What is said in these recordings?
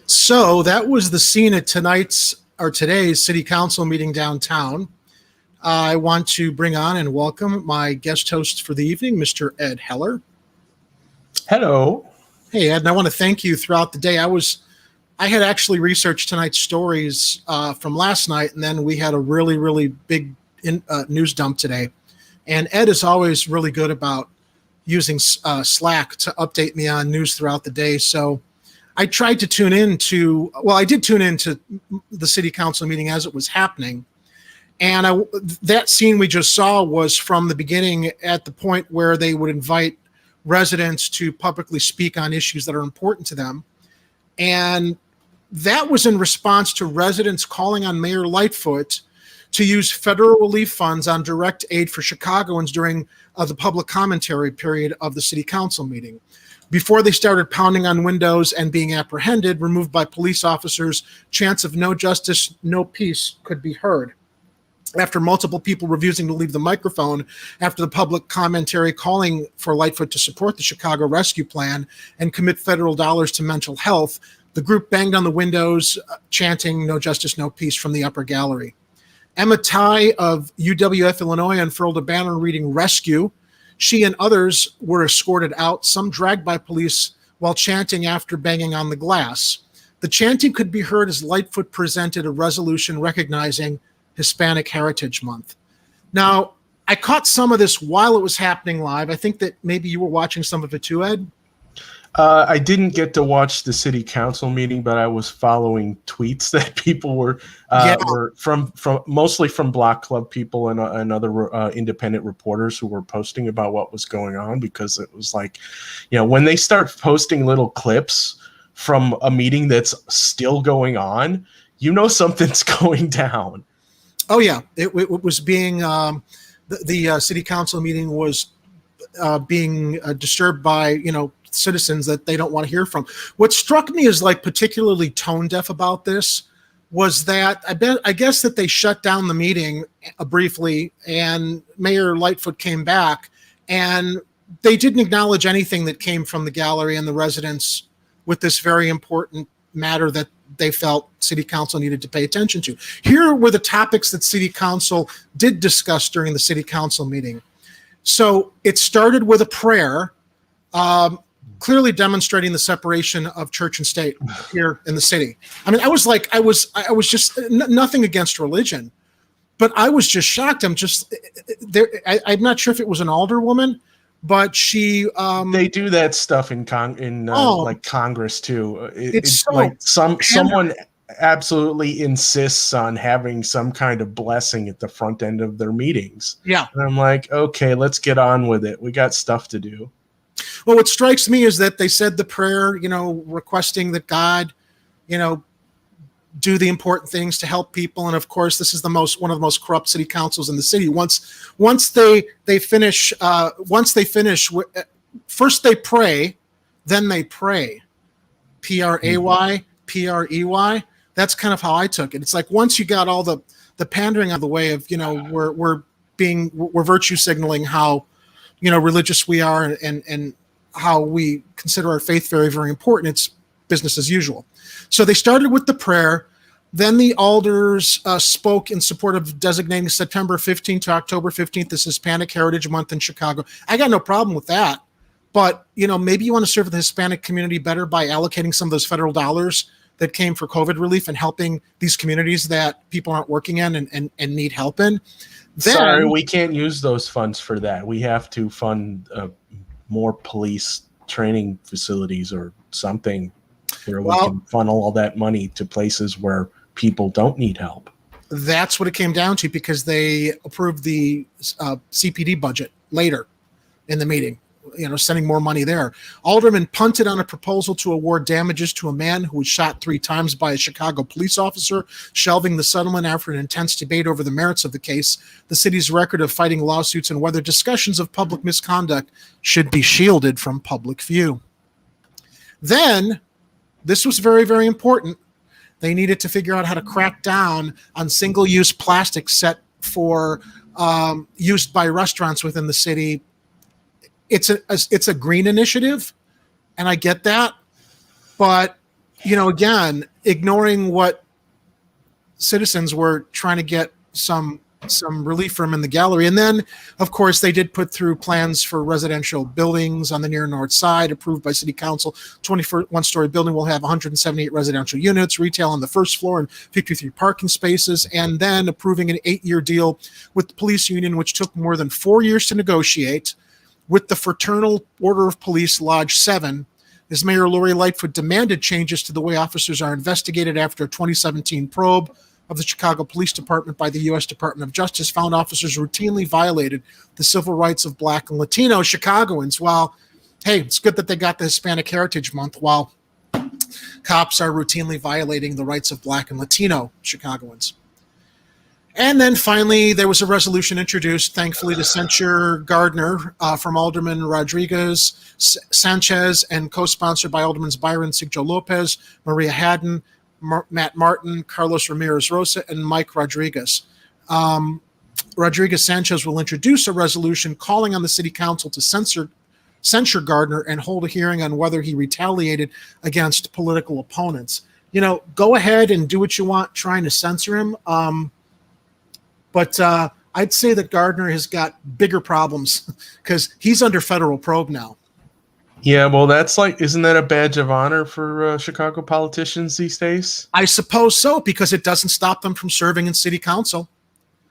So that was the scene at today's city council meeting downtown. I want to bring on and welcome my guest host for the evening, Mr. Ed Heller. Hello. Hey, Ed, and I want to thank you throughout the day. I had actually researched tonight's stories from last night, and then we had a really, really big news dump today. And Ed is always really good about using Slack to update me on news throughout the day. So I tried to I did tune into the city council meeting as it was happening. And that scene we just saw was from the beginning at the point where they would invite residents to publicly speak on issues that are important to them. And that was in response to residents calling on Mayor Lightfoot to use federal relief funds on direct aid for Chicagoans during the public commentary period of the city council meeting. Before they started pounding on windows and being apprehended, removed by police officers, chants of no justice, no peace could be heard. After multiple people refusing to leave the microphone after the public commentary calling for Lightfoot to support the Chicago Rescue Plan and commit federal dollars to mental health, the group banged on the windows, chanting no justice, no peace from the upper gallery. Emma Ty of UWF Illinois unfurled a banner reading rescue. She and others were escorted out, some dragged by police while chanting after banging on the glass. The chanting could be heard as Lightfoot presented a resolution recognizing Hispanic Heritage Month. Now, I caught some of this while it was happening live. I think that maybe you were watching some of it too, Ed. I didn't get to watch the city council meeting, but I was following tweets that people were from mostly from Block Club people and other independent reporters who were posting about what was going on, because it was like, when they start posting little clips from a meeting that's still going on, something's going down. Oh yeah, it was being the city council meeting was being disturbed by citizens that they don't want to hear from. What struck me as like particularly tone deaf about this was that I guess that they shut down the meeting briefly, and Mayor Lightfoot came back, and they didn't acknowledge anything that came from the gallery and the residents with this very important matter that they felt city council needed to pay attention to. Here were the topics that city council did discuss during the city council meeting. So it started with a prayer, clearly demonstrating the separation of church and state here in the city. I mean, I was just nothing against religion, but I was just shocked. I'm I'm not sure if it was an alderwoman, but she. They do that stuff in like Congress too. It's so like someone absolutely insists on having some kind of blessing at the front end of their meetings. Yeah, and I'm like, okay, let's get on with it. We got stuff to do. Well, what strikes me is that they said the prayer, requesting that God, do the important things to help people. And of course, this is one of the most corrupt city councils in the city. Once they finish, first they pray, then they pray. Pray, Prey. That's kind of how I took it. It's like once you got all the pandering out of the way of, we're virtue signaling how, religious we are and how we consider our faith very, very important. It's business as usual. So they started with the prayer. Then the alders spoke in support of designating September 15th to October 15th as Hispanic Heritage Month in Chicago. I got no problem with that. But, maybe you want to serve the Hispanic community better by allocating some of those federal dollars that came for COVID relief and helping these communities that people aren't working in and need help in. Sorry, we can't use those funds for that. We have to fund more police training facilities or something where we can funnel all that money to places where people don't need help. That's what it came down to, because they approved the CPD budget later in the meeting, sending more money there. Alderman punted on a proposal to award damages to a man who was shot 3 times by a Chicago police officer, shelving the settlement after an intense debate over the merits of the case, the city's record of fighting lawsuits, and whether discussions of public misconduct should be shielded from public view. Then, this was very, very important. They needed to figure out how to crack down on single-use plastic set for used by restaurants within the city. It's a green initiative, and I get that, but again, ignoring what citizens were trying to get some relief from in the gallery. And then, of course, they did put through plans for residential buildings on the near north side, approved by City Council. 21-story building will have 178 residential units, retail on the first floor, and 53 parking spaces. And then approving an 8-year deal with the police union, which took more than 4 years to negotiate, with the Fraternal Order of Police Lodge 7, as Mayor Lori Lightfoot demanded changes to the way officers are investigated after a 2017 probe of the Chicago Police Department by the U.S. Department of Justice found officers routinely violated the civil rights of Black and Latino Chicagoans. While, hey, it's good that they got the Hispanic Heritage Month, while cops are routinely violating the rights of Black and Latino Chicagoans. And then finally, there was a resolution introduced, thankfully, to censure Gardner from Alderman Rodriguez Sanchez and co-sponsored by Aldermans Byron Sigjo Lopez, Maria Haddon, Matt Martin, Carlos Ramirez Rosa, and Mike Rodriguez. Rodriguez Sanchez will introduce a resolution calling on the City Council to censure Gardner and hold a hearing on whether he retaliated against political opponents. Go ahead and do what you want trying to censor him. But I'd say that Gardner has got bigger problems because he's under federal probe now. Yeah, well, isn't that a badge of honor for Chicago politicians these days? I suppose so, because it doesn't stop them from serving in City Council.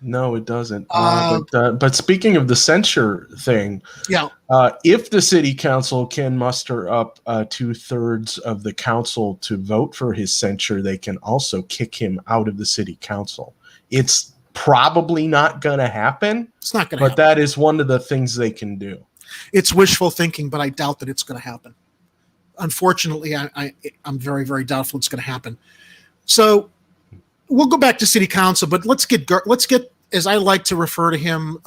No, it doesn't. But speaking of the censure thing, yeah, if the City Council can muster up 2/3 of the council to vote for his censure, they can also kick him out of the City Council. It's probably not going to happen. It's not going to happen. But that is one of the things they can do. It's wishful thinking, but I doubt that it's going to happen. Unfortunately, I'm very, very doubtful it's going to happen. So we'll go back to City Council, but let's get, as I like to refer to him,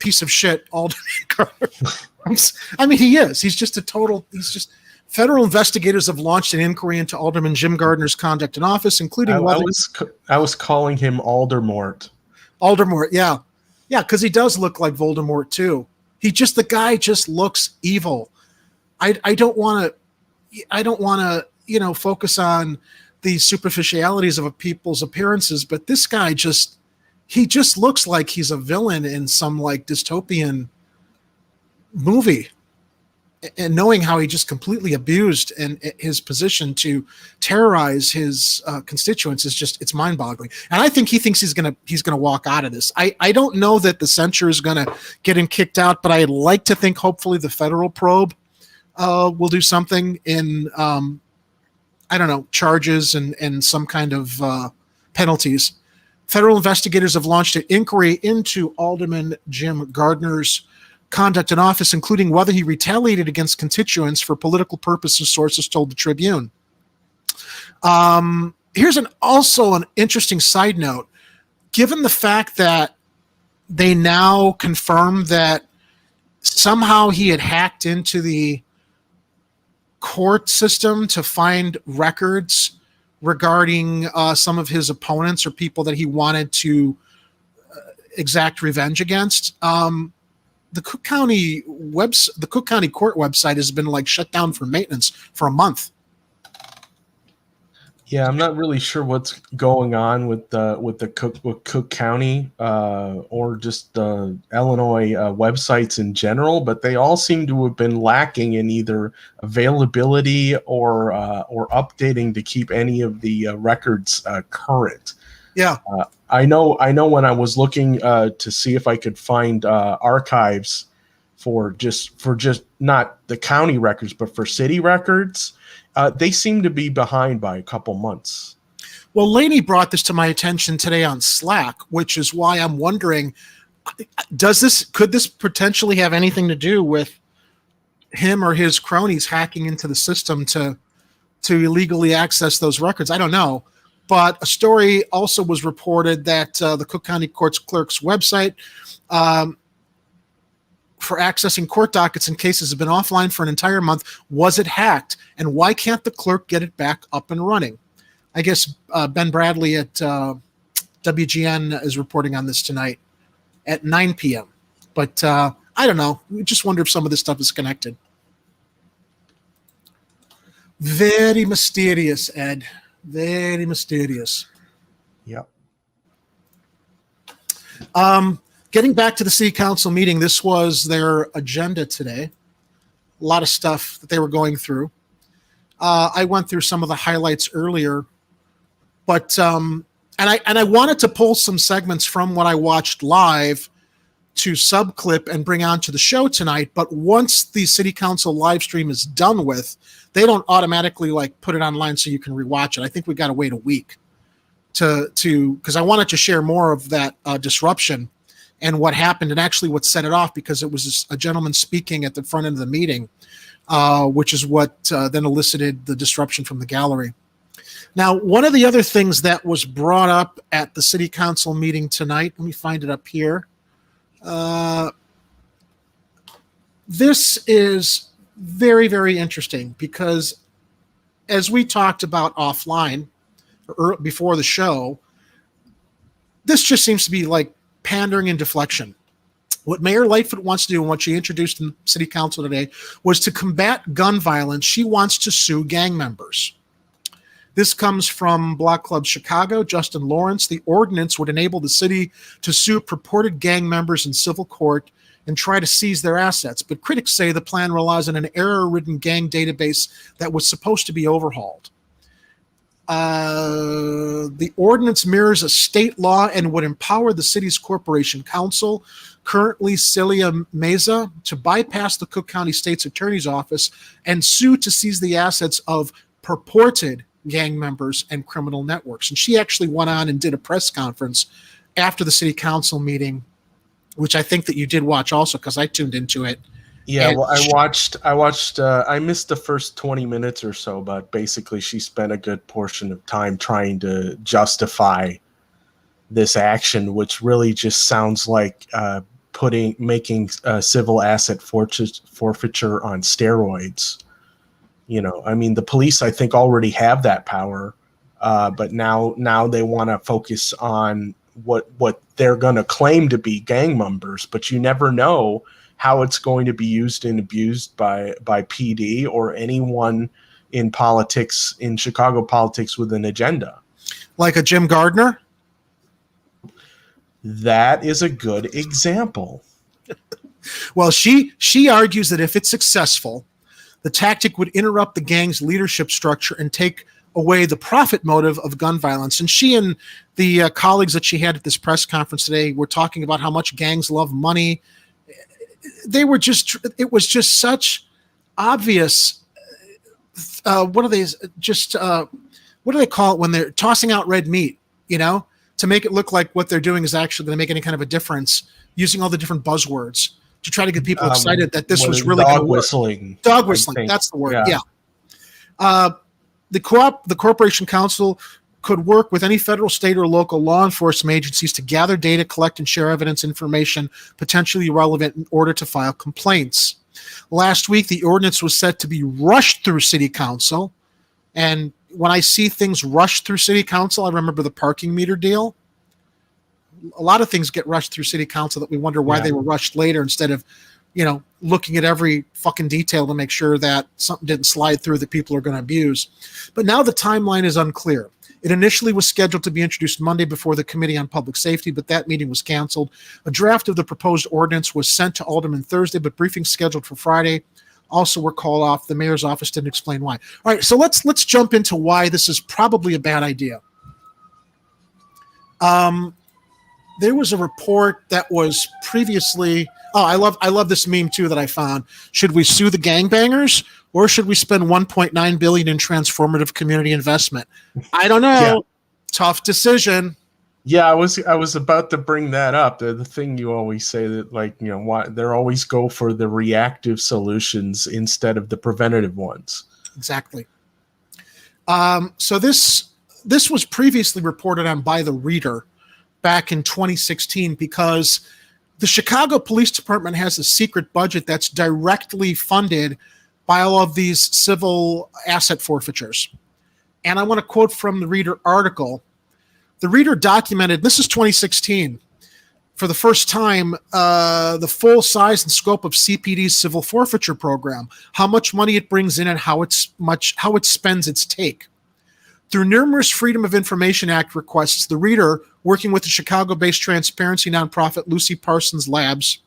piece of shit, Alderman Gardner. I mean, he is. He's just federal investigators have launched an inquiry into Alderman Jim Gardner's conduct in office, including I was calling him Aldermort. Aldermort, yeah. Yeah, because he does look like Voldemort too. The guy just looks evil. I don't want to focus on the superficialities of people's appearances, but this guy just looks like he's a villain in some like dystopian movie. And knowing how he just completely abused his position to terrorize his constituents it's mind-boggling. And I think he thinks he's gonna walk out of this. I don't know that the censure is gonna get him kicked out, but I'd like to think hopefully the federal probe will do something in charges and some kind of penalties. Federal investigators have launched an inquiry into Alderman Jim Gardner's conduct in office, including whether he retaliated against constituents for political purposes, sources told the Tribune. Here's also an interesting side note. Given the fact that they now confirm that somehow he had hacked into the court system to find records regarding some of his opponents or people that he wanted to exact revenge against, the Cook County court website has been shut down for maintenance for a month. Yeah, I'm not really sure what's going on with Cook County or just Illinois websites in general, but they all seem to have been lacking in either availability or updating to keep any of the records current. Yeah. I know when I was looking to see if I could find archives for just not the county records, but for city records, they seem to be behind by a couple months. Well, Lainey brought this to my attention today on Slack, which is why I'm wondering, could this potentially have anything to do with him or his cronies hacking into the system to illegally access those records? I don't know. But a story also was reported that the Cook County Court's clerk's website for accessing court dockets and cases have been offline for an entire month. Was it hacked? And why can't the clerk get it back up and running? I guess Ben Bradley at WGN is reporting on this tonight at 9 p.m. But I don't know. We just wonder if some of this stuff is connected. Very mysterious, Ed. Very mysterious. Yep. Getting back to the city council meeting, this was their agenda today. A lot of stuff that they were going through. I went through some of the highlights earlier, but and I wanted to pull some segments from what I watched live to subclip and bring onto the show tonight. But once the city council live stream is done with, they don't automatically like put it online so you can rewatch it. I think we got to wait a week to because I wanted to share more of that disruption and what happened and actually what set it off, because it was a gentleman speaking at the front end of the meeting, which is what then elicited the disruption from the gallery. Now, one of the other things that was brought up at the city council meeting tonight, let me find it up here. This is very, very interesting because as we talked about offline or before the show, this just seems to be like pandering and deflection. What Mayor Lightfoot wants to do and what she introduced in city council today was to combat gun violence. She wants to sue gang members. This comes from Block Club Chicago, Justin Lawrence. The ordinance would enable the city to sue purported gang members in civil court and try to seize their assets. But critics say the plan relies on an error-ridden gang database that was supposed to be overhauled. The ordinance mirrors a state law and would empower the city's corporation counsel, currently Celia Meza, to bypass the Cook County State's Attorney's Office and sue to seize the assets of purported gang members and criminal networks. And she actually went on and did a press conference after the city council meeting, which I think that you did watch also because I tuned into it. Yeah, well, I missed the first 20 minutes or so, but basically she spent a good portion of time trying to justify this action, which really just sounds like making civil asset forfeiture on steroids. You know, I mean, the police, I think, already have that power, but now they want to focus on what they're going to claim to be gang members, but you never know how it's going to be used and abused by PD or anyone in politics, in Chicago politics with an agenda. Like a Jim Gardner? That is a good example. Well, she argues that if it's successful, the tactic would interrupt the gang's leadership structure and take away the profit motive of gun violence. And she and the colleagues that she had at this press conference today were talking about how much gangs love money. It was just such obvious. What do they call it when they're tossing out red meat, you know, to make it look like what they're doing is actually going to make any kind of a difference, using all the different buzzwords to try to get people excited that this was really going to work. Dog whistling. That's the word. Yeah. The corporation counsel could work with any federal, state, or local law enforcement agencies to gather data, collect, and share evidence information potentially relevant in order to file complaints. Last week, the ordinance was set to be rushed through city council. And when I see things rushed through city council, I remember the parking meter deal. A lot of things get rushed through city council that we wonder why they were rushed later instead of, you know, looking at every fucking detail to make sure that something didn't slide through that people are going to abuse. But now the timeline is unclear. It initially was scheduled to be introduced Monday before the Committee on Public Safety, but that meeting was canceled. A draft of the proposed ordinance was sent to Alderman Thursday, but briefings scheduled for Friday also were called off. The mayor's office didn't explain why. All right, so let's jump into why this is probably a bad idea. There was a report that was previously. Oh, I love this meme too that I found. Should we sue the gangbangers or should we spend $1.9 billion in transformative community investment? I don't know. Yeah. Tough decision. Yeah, I was about to bring that up. The thing you always say that, like, you know, why they always go for the reactive solutions instead of the preventative ones. Exactly. So this was previously reported on by the Reader back in 2016 because the Chicago Police Department has a secret budget that's directly funded by all of these civil asset forfeitures. And I want to quote from the Reader article. The Reader documented, this is 2016, for the first time, the full size and scope of CPD's civil forfeiture program, how much money it brings in, and how it spends its take. Through numerous Freedom of Information Act requests, the reader, working with the Chicago-based transparency nonprofit Lucy Parsons Labs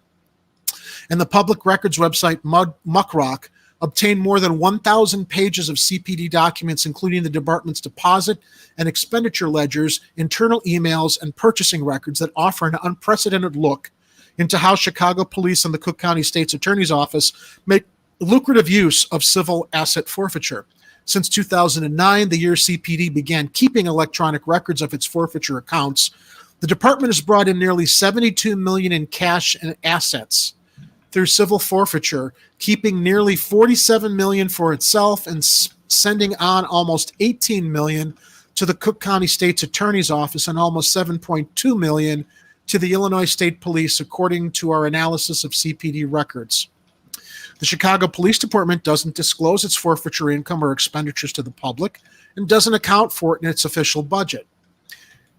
and the public records website Muckrock, obtained more than 1,000 pages of CPD documents, including the department's deposit and expenditure ledgers, internal emails, and purchasing records that offer an unprecedented look into how Chicago police and the Cook County State's Attorney's Office make lucrative use of civil asset forfeiture. Since 2009, the year CPD began keeping electronic records of its forfeiture accounts, the department has brought in nearly $72 million in cash and assets through civil forfeiture, keeping nearly $47 million for itself and sending on almost $18 million to the Cook County State's Attorney's Office and almost $7.2 million to the Illinois State Police, according to our analysis of CPD records. The Chicago Police Department doesn't disclose its forfeiture income or expenditures to the public and doesn't account for it in its official budget.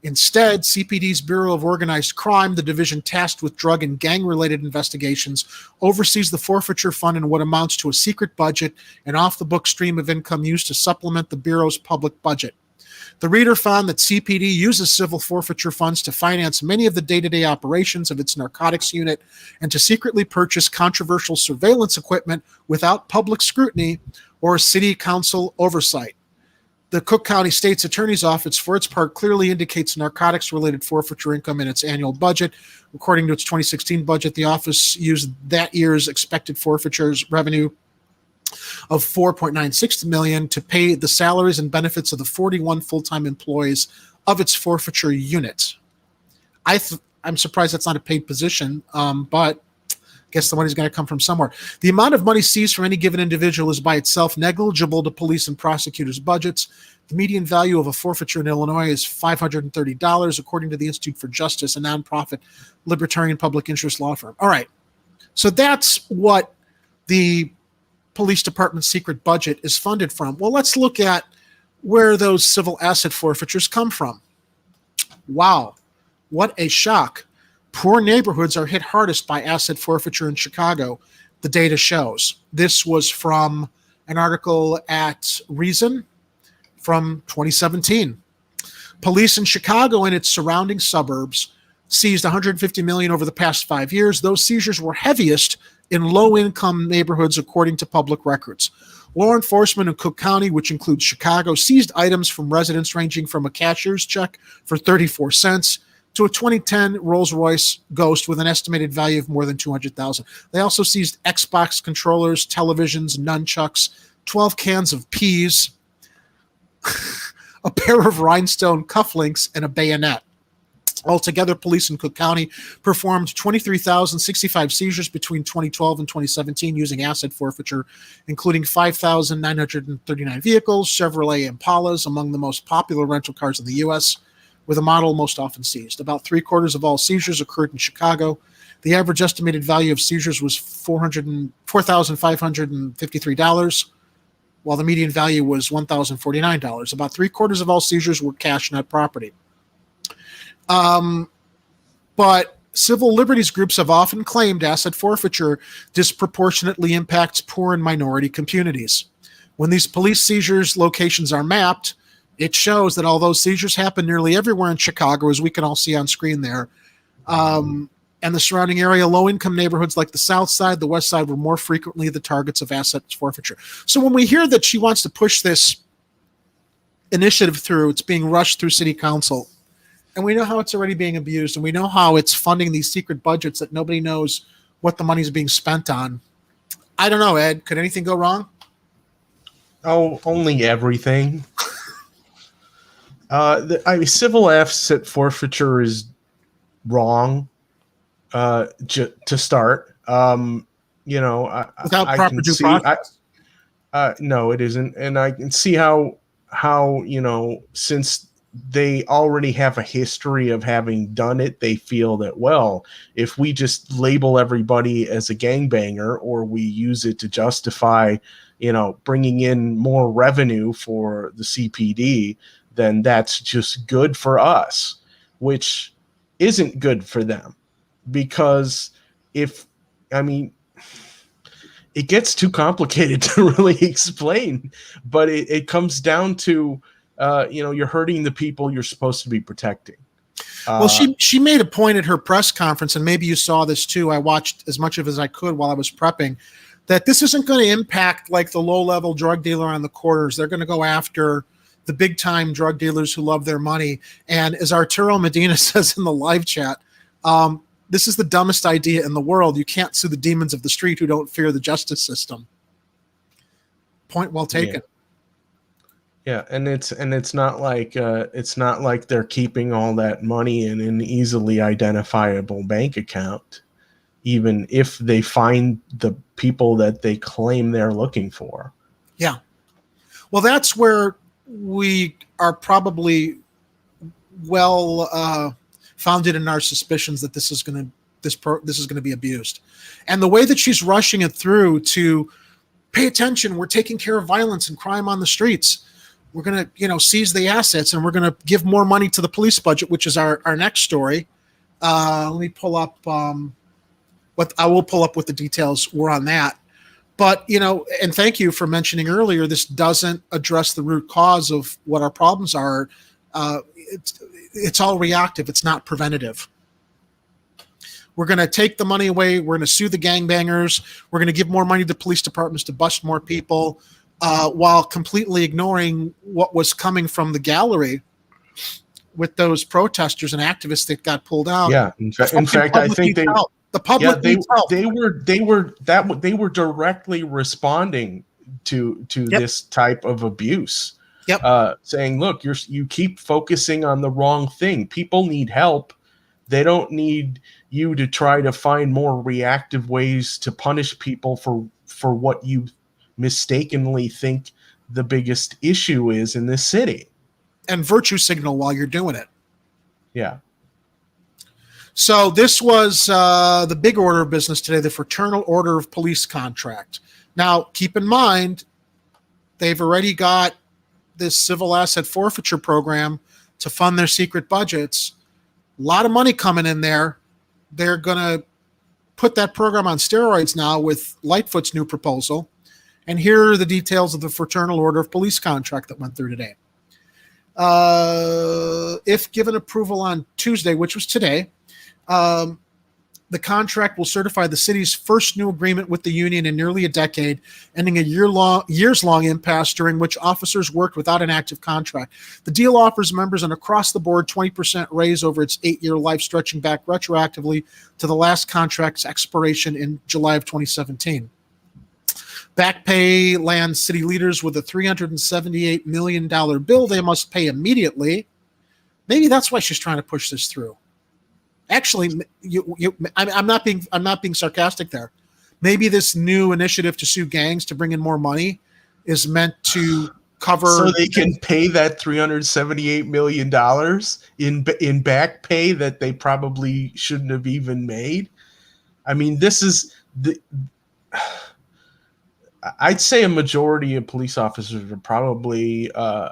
Instead, CPD's Bureau of Organized Crime, the division tasked with drug and gang-related investigations, oversees the forfeiture fund in what amounts to a secret budget and off-the-book stream of income used to supplement the Bureau's public budget. The reader found that CPD uses civil forfeiture funds to finance many of the day-to-day operations of its narcotics unit and to secretly purchase controversial surveillance equipment without public scrutiny or city council oversight. The Cook County State's Attorney's Office, for its part, clearly indicates narcotics-related forfeiture income in its annual budget. According to its 2016 budget, the office used that year's expected forfeitures revenue of $4.96 million to pay the salaries and benefits of the 41 full-time employees of its forfeiture unit. I'm surprised that's not a paid position, but I guess the money's going to come from somewhere. The amount of money seized from any given individual is by itself negligible to police and prosecutors' budgets. The median value of a forfeiture in Illinois is $530, according to the Institute for Justice, a nonprofit libertarian public interest law firm. All right. So that's what the police department's secret budget is funded from. Well, let's look at where those civil asset forfeitures come from. Wow. What a shock. Poor neighborhoods are hit hardest by asset forfeiture in Chicago, the data shows. This was from an article at Reason from 2017. Police in Chicago and its surrounding suburbs seized $150 million over the past 5 years. Those seizures were heaviest in low-income neighborhoods, according to public records. Law enforcement in Cook County, which includes Chicago, seized items from residents ranging from a cashier's check for 34 cents to a 2010 Rolls-Royce Ghost with an estimated value of more than $200,000. They also seized Xbox controllers, televisions, nunchucks, 12 cans of peas, a pair of rhinestone cufflinks, and a bayonet. Altogether, police in Cook County performed 23,065 seizures between 2012 and 2017 using asset forfeiture, including 5,939 vehicles, Chevrolet Impalas, among the most popular rental cars in the U.S., with a model most often seized. About 3/4 of all seizures occurred in Chicago. The average estimated value of seizures was $4,553, while the median value was $1,049. About 3/4 of all seizures were cash, not property. But civil liberties groups have often claimed asset forfeiture disproportionately impacts poor and minority communities. When these police seizures locations are mapped, it shows that although seizures happen nearly everywhere in Chicago, as we can all see on screen there, and the surrounding area, low-income neighborhoods like the South Side, the West Side were more frequently the targets of asset forfeiture. So when we hear that she wants to push this initiative through, it's being rushed through city council, and we know how it's already being abused, and we know how it's funding these secret budgets that nobody knows what the money's being spent on. I don't know, Ed. Could anything go wrong? Oh, only everything. Civil asset forfeiture is wrong to start. Without proper due process. No, it isn't, and I can see how since they already have a history of having done it, they feel that, well, if we just label everybody as a gangbanger or we use it to justify, bringing in more revenue for the CPD, then that's just good for us, which isn't good for them. because it gets too complicated to really explain, but it comes down to, you're hurting the people you're supposed to be protecting. Well, she made a point at her press conference, and maybe you saw this too. I watched as much of it as I could while I was prepping, that this isn't going to impact like the low-level drug dealer on the corners. They're going to go after the big-time drug dealers who love their money. And as Arturo Medina says in the live chat, this is the dumbest idea in the world. You can't sue the demons of the street who don't fear the justice system. Point well taken. Yeah, and it's not like they're keeping all that money in an easily identifiable bank account, even if they find the people that they claim they're looking for. Yeah. Well, that's where we are probably founded in our suspicions that this is going to be abused. And the way that she's rushing it through to pay attention, we're taking care of violence and crime on the streets. We're going to, seize the assets, and we're going to give more money to the police budget, which is our next story. Let me pull up what the details were on that. But, and thank you for mentioning earlier, this doesn't address the root cause of what our problems are. It's all reactive. It's not preventative. We're going to take the money away. We're going to sue the gangbangers. We're going to give more money to police departments to bust more people, while completely ignoring what was coming from the gallery with those protesters and activists that got pulled out. Yeah, in fact, I think the public they were directly responding to this type of abuse. Yep. Saying, look, you keep focusing on the wrong thing. People need help. They don't need you to try to find more reactive ways to punish people for what you mistakenly think the biggest issue is in this city. And virtue signal while you're doing it. Yeah. So this was the big order of business today, the Fraternal Order of Police contract. Now, keep in mind, they've already got this civil asset forfeiture program to fund their secret budgets. A lot of money coming in there. They're going to put that program on steroids now with Lightfoot's new proposal. And here are the details of the Fraternal Order of Police contract that went through today. If given approval on Tuesday, which was today, the contract will certify the city's first new agreement with the union in nearly a decade, ending a years-long impasse during which officers worked without an active contract. The deal offers members an across-the-board 20% raise over its 8-year life, stretching back retroactively to the last contract's expiration in July of 2017. Back pay lands city leaders with a $378 million bill they must pay immediately. Maybe that's why she's trying to push this through. Actually, I'm not being sarcastic there. Maybe this new initiative to sue gangs to bring in more money is meant to cover, so they can pay that $378 million in back pay that they probably shouldn't have even made. I mean, this is I'd say a majority of police officers are probably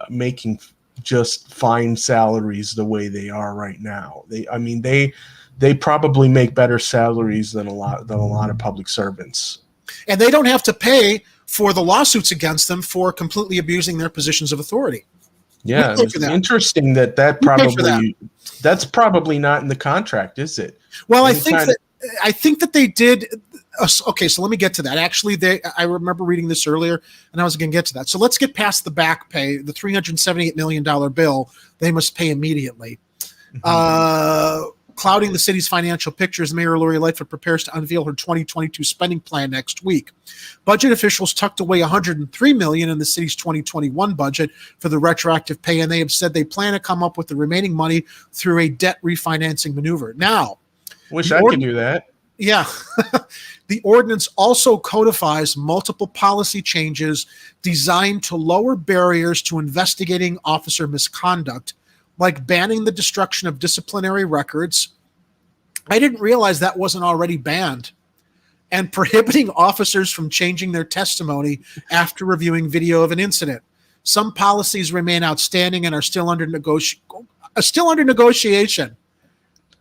making just fine salaries the way they are right now. They probably make better salaries than a lot of public servants. And they don't have to pay for the lawsuits against them for completely abusing their positions of authority. Yeah, it's interesting that's probably not in the contract, is it? Well, I think that they did. Okay, so let me get to that. Actually, I remember reading this earlier, and I was going to get to that. So let's get past the back pay, the $378 million bill they must pay immediately. Mm-hmm. Clouding the city's financial pictures, Mayor Lori Lightfoot prepares to unveil her 2022 spending plan next week. Budget officials tucked away $103 million in the city's 2021 budget for the retroactive pay, and they have said they plan to come up with the remaining money through a debt refinancing maneuver. Now, wish I could do that. Yeah. The ordinance also codifies multiple policy changes designed to lower barriers to investigating officer misconduct, like banning the destruction of disciplinary records. I didn't realize that wasn't already banned. And prohibiting officers from changing their testimony after reviewing video of an incident. Some policies remain outstanding and are still under negotiation.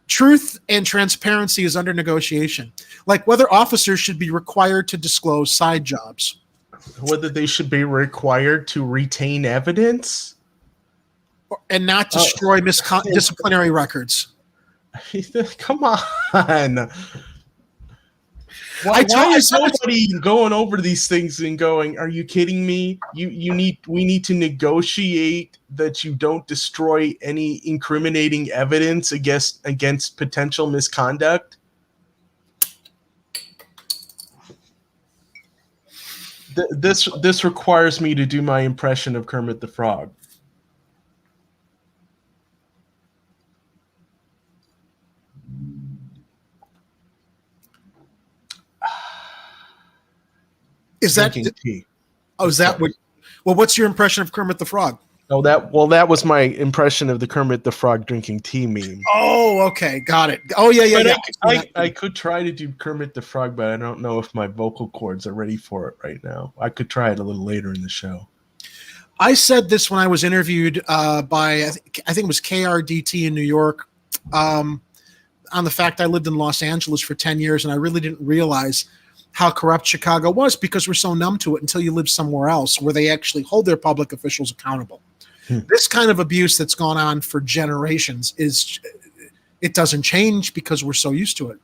Truth and transparency is under negotiation, like whether officers should be required to disclose side jobs. Whether they should be required to retain evidence and not destroy disciplinary records. Come on. Why is nobody going over these things and going, are you kidding me? We need to negotiate that you don't destroy any incriminating evidence against potential misconduct. This requires me to do my impression of Kermit the Frog. Is that tea? Oh, is that what? Well, what's your impression of Kermit the Frog? Oh, that was my impression of the Kermit the Frog drinking tea meme. Oh, okay, got it. Oh, yeah. I could try to do Kermit the Frog, but I don't know if my vocal cords are ready for it right now. I could try it a little later in the show. I said this when I was interviewed by I think it was KRDT in New York on the fact I lived in Los Angeles for 10 years, and I really didn't realize how corrupt Chicago was because we're so numb to it until you live somewhere else where they actually hold their public officials accountable. This kind of abuse that's gone on for generations it doesn't change because we're so used to it.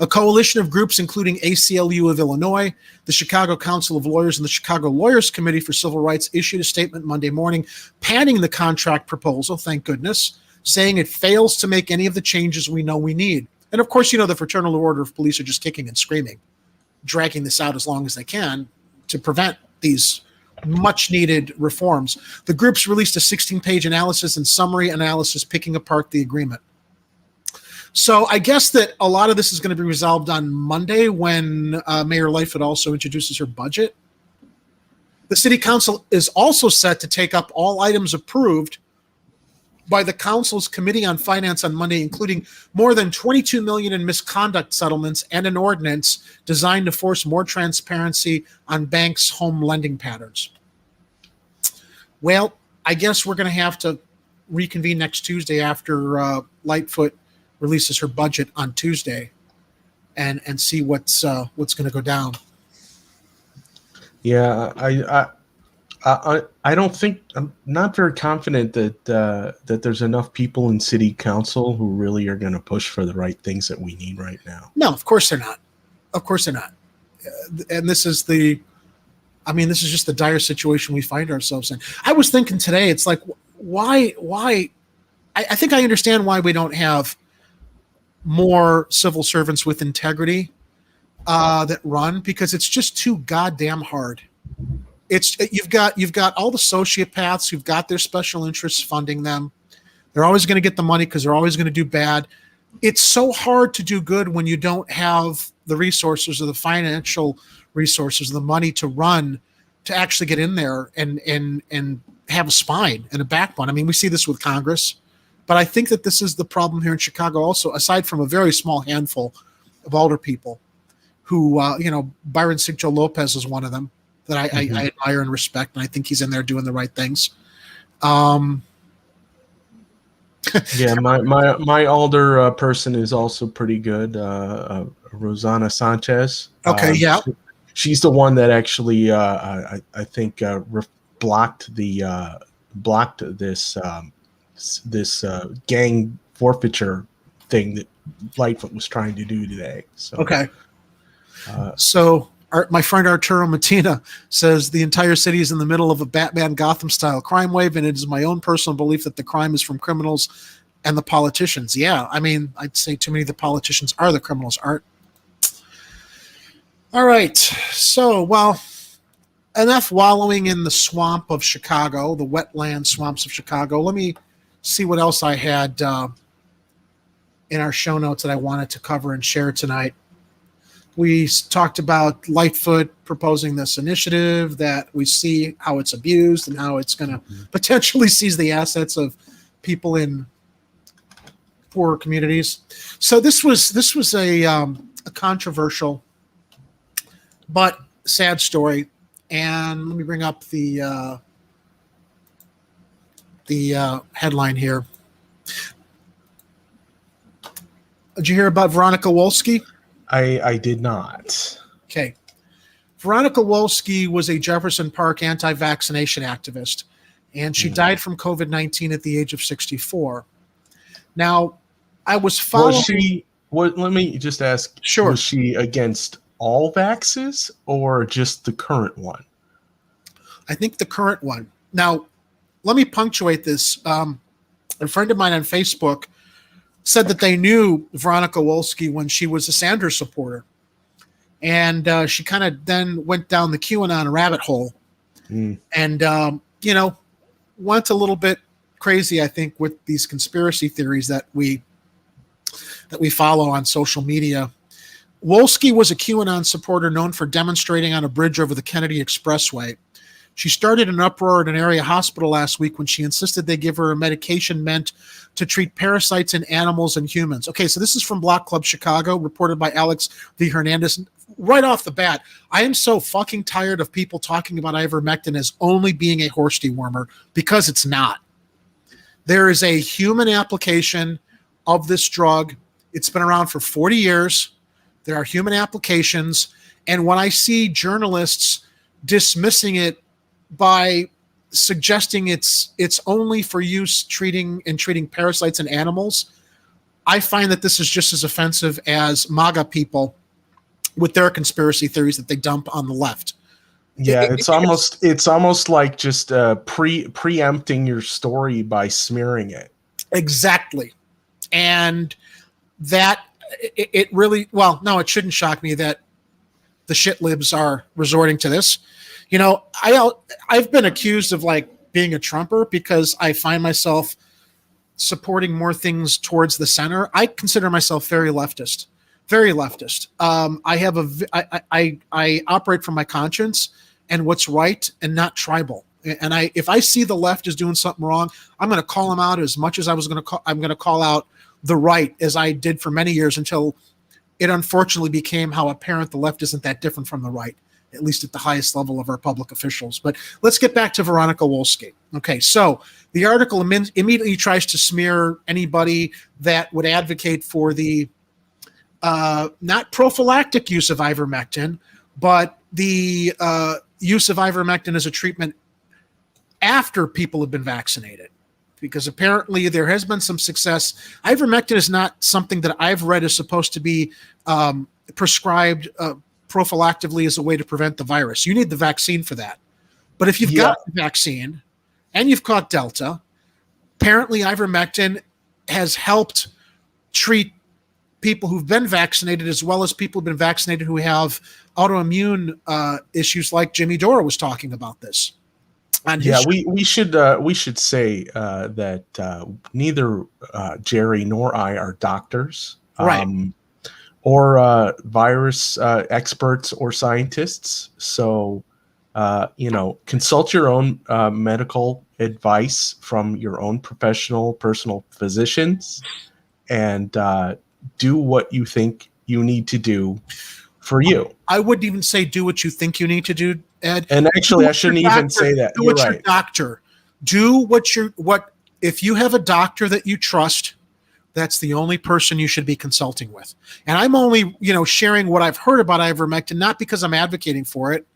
A coalition of groups, including ACLU of Illinois, the Chicago Council of Lawyers, and the Chicago Lawyers Committee for Civil Rights, issued a statement Monday morning panning the contract proposal, thank goodness, saying it fails to make any of the changes we know we need. And of course, the Fraternal Order of Police are just kicking and screaming, dragging this out as long as they can to prevent these much-needed reforms. The groups released a 16-page analysis and summary analysis picking apart the agreement. So I guess that a lot of this is going to be resolved on Monday when Mayor Lightfoot also introduces her budget. The City Council is also set to take up all items approved by the Council's Committee on Finance on Monday, including more than $22 million in misconduct settlements and an ordinance designed to force more transparency on banks' home lending patterns. Well, I guess we're going to have to reconvene next Tuesday after Lightfoot releases her budget on Tuesday, and see what's going to go down. Yeah, I don't think, I'm not very confident that there's enough people in city council who really are going to push for the right things that we need right now. No, of course they're not. Of course they're not. And this is just the dire situation we find ourselves in. I was thinking today, it's like, why? I think I understand why we don't have more civil servants with integrity that run, because it's just too goddamn hard. You've got all the sociopaths who've got their special interests funding them. They're always going to get the money because they're always going to do bad. It's so hard to do good when you don't have the resources or the financial resources, the money to run, to actually get in there and have a spine and a backbone. I mean, we see this with Congress, but I think that this is the problem here in Chicago also, aside from a very small handful of older people who, Byron Sigjo Lopez is one of them that I admire and respect, and I think he's in there doing the right things. Yeah, my older person is also pretty good, Rosanna Sanchez. Okay, yeah. She's the one that actually, I think, blocked this gang forfeiture thing that Lightfoot was trying to do today. So, okay. My friend Arturo Matina says the entire city is in the middle of a Batman Gotham-style crime wave, and it is my own personal belief that the crime is from criminals and the politicians. Yeah, I mean, I'd say too many of the politicians are the criminals, Art. All right, so, well, enough wallowing in the swamp of Chicago, the wetland swamps of Chicago. Let me see what else I had in our show notes that I wanted to cover and share tonight. We talked about Lightfoot proposing this initiative that we see how it's abused and how it's going to potentially seize the assets of people in poorer communities. So this was a controversial but sad story. And let me bring up the headline here. Did you hear about Veronica Wolski? I did not. Okay. Veronica Wolski was a Jefferson Park anti-vaccination activist, and she died from COVID-19 at the age of 64. Now, I was following... Was she... let me just ask. Sure. Was she against all vaxes or just the current one? I think the current one. Now, let me punctuate this. A friend of mine on Facebook said that they knew Veronica Wolski when she was a Sanders supporter. And she kind of then went down the QAnon rabbit hole and, went a little bit crazy, I think, with these conspiracy theories that we follow on social media. Wolski was a QAnon supporter known for demonstrating on a bridge over the Kennedy Expressway. She started an uproar at an area hospital last week when she insisted they give her a medication meant to treat parasites in animals and humans. Okay, so this is from Block Club Chicago, reported by Alex V. Hernandez. Right off the bat, I am so fucking tired of people talking about ivermectin as only being a horse dewormer, because it's not. There is a human application of this drug. It's been around for 40 years. There are human applications. And when I see journalists dismissing it by suggesting it's only for use treating parasites in animals, I find that this is just as offensive as MAGA people with their conspiracy theories that they dump on the left. Yeah, it's almost like just preempting your story by smearing it. Exactly. And that it really, well, no, it shouldn't shock me that the shit libs are resorting to this. You know, I've been accused of like being a Trumper because I find myself supporting more things towards the center. I consider myself very leftist. Very leftist. I operate from my conscience and what's right and not tribal. And if I see the left is doing something wrong, I'm going to call them out as much as I'm going to call out the right, as I did for many years, until it unfortunately became how apparent the left isn't that different from the right, at least at the highest level of our public officials. But let's get back to Veronica Wolski. Okay, so the article immediately tries to smear anybody that would advocate for the not prophylactic use of ivermectin, but the use of ivermectin as a treatment after people have been vaccinated. Because apparently there has been some success. Ivermectin is not something that I've read is supposed to be prescribed prophylactically as a way to prevent the virus. You need the vaccine for that. But if you've got the vaccine and you've caught Delta, apparently ivermectin has helped treat people who've been vaccinated, as well as people who've been vaccinated who have autoimmune issues, like Jimmy Dore was talking about this. We should say that neither Jerry nor I are doctors, right, or virus experts or scientists. So, consult your own medical advice from your own personal physicians, and do what you think you need to do for you. I wouldn't even say do what you think you need to do, Ed. And actually, I shouldn't even say that. Do what your doctor. Do what if you have a doctor that you trust, that's the only person you should be consulting with. And I'm only, sharing what I've heard about ivermectin, not because I'm advocating for it,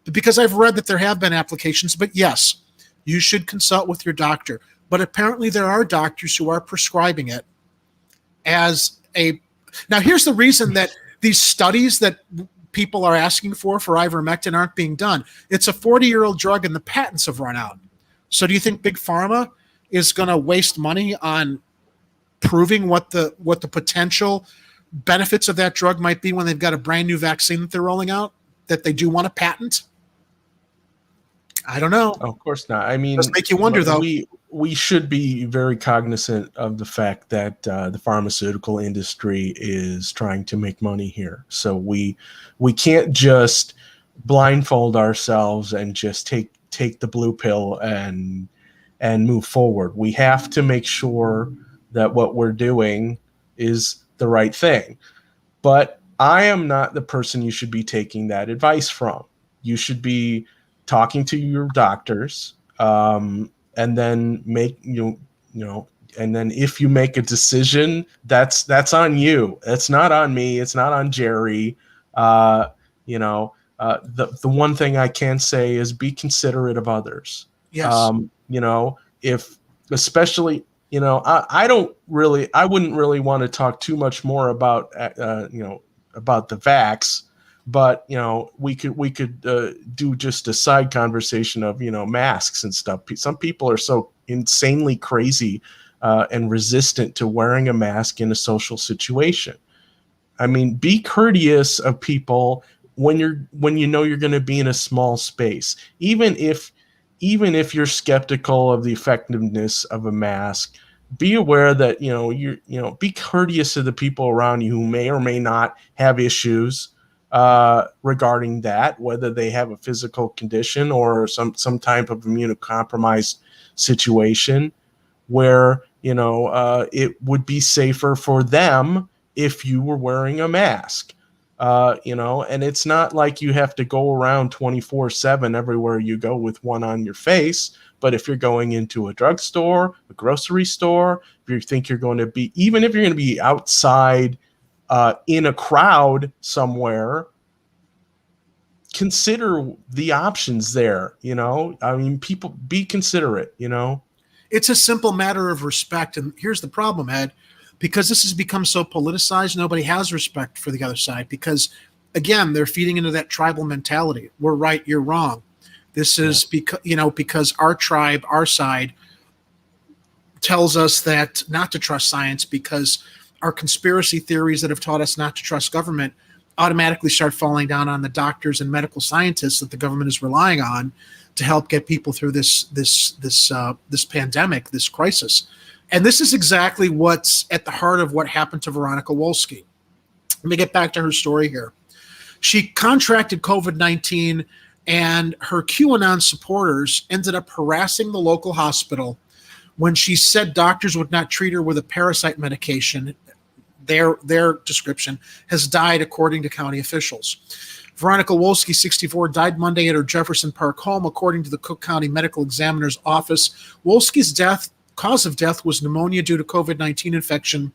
but because I've read that there have been applications. But yes, you should consult with your doctor. But apparently there are doctors who are prescribing it as a... Now, here's the reason that these studies that people are asking for ivermectin aren't being done. It's a 40-year-old drug and the patents have run out. So do you think Big Pharma is going to waste money on proving what the potential benefits of that drug might be when they've got a brand new vaccine that they're rolling out that they do want to patent? I don't know. Of course not. I mean, it does make you wonder, though. We should be very cognizant of the fact that the pharmaceutical industry is trying to make money here. So we can't just blindfold ourselves and just take the blue pill and move forward. We have to make sure that what we're doing is the right thing. But I am not the person you should be taking that advice from. You should be talking to your doctors, and then And then if you make a decision, that's on you. It's not on me. It's not on Jerry. The one thing I can say is be considerate of others. Yes. If especially, I wouldn't really want to talk too much more about about the vax, but we could do just a side conversation of masks and stuff. Some people are so insanely crazy and resistant to wearing a mask in a social situation. I mean, be courteous of people when you're going to be in a small space, even if you're skeptical of the effectiveness of a mask. Be aware that be courteous to the people around you who may or may not have issues regarding that, whether they have a physical condition or some type of immunocompromised situation where it would be safer for them if you were wearing a mask. And it's not like you have to go around 24/7 everywhere you go with one on your face. But if you're going into a drugstore, a grocery store, if you think you're going to be, even if you're going to be outside in a crowd somewhere, consider the options there. I mean, people, be considerate. It's a simple matter of respect. And here's the problem, Ed. Because this has become so politicized, nobody has respect for the other side because, again, they're feeding into that tribal mentality. We're right, you're wrong. This is because our tribe, our side, tells us that not to trust science because our conspiracy theories that have taught us not to trust government automatically start falling down on the doctors and medical scientists that the government is relying on to help get people through this pandemic, this crisis. And this is exactly what's at the heart of what happened to Veronica Wolski. Let me get back to her story here. She contracted COVID-19, and her QAnon supporters ended up harassing the local hospital when she said doctors would not treat her with a parasite medication. Their description has died, according to county officials. Veronica Wolski, 64, died Monday at her Jefferson Park home, according to the Cook County Medical Examiner's Office. Wolski's cause of death was pneumonia due to COVID-19 infection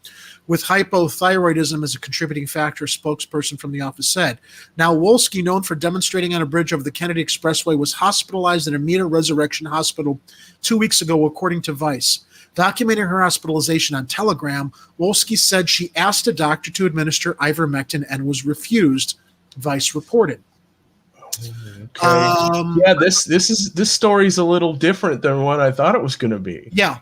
with hypothyroidism as a contributing factor, a spokesperson from the office said. Now, Wolski, known for demonstrating on a bridge over the Kennedy Expressway, was hospitalized at Amita Resurrection Hospital 2 weeks ago, according to Vice. Documenting her hospitalization on Telegram, Wolski said she asked a doctor to administer ivermectin and was refused, Vice reported. Okay. This story's a little different than what I thought it was going to be. Yeah.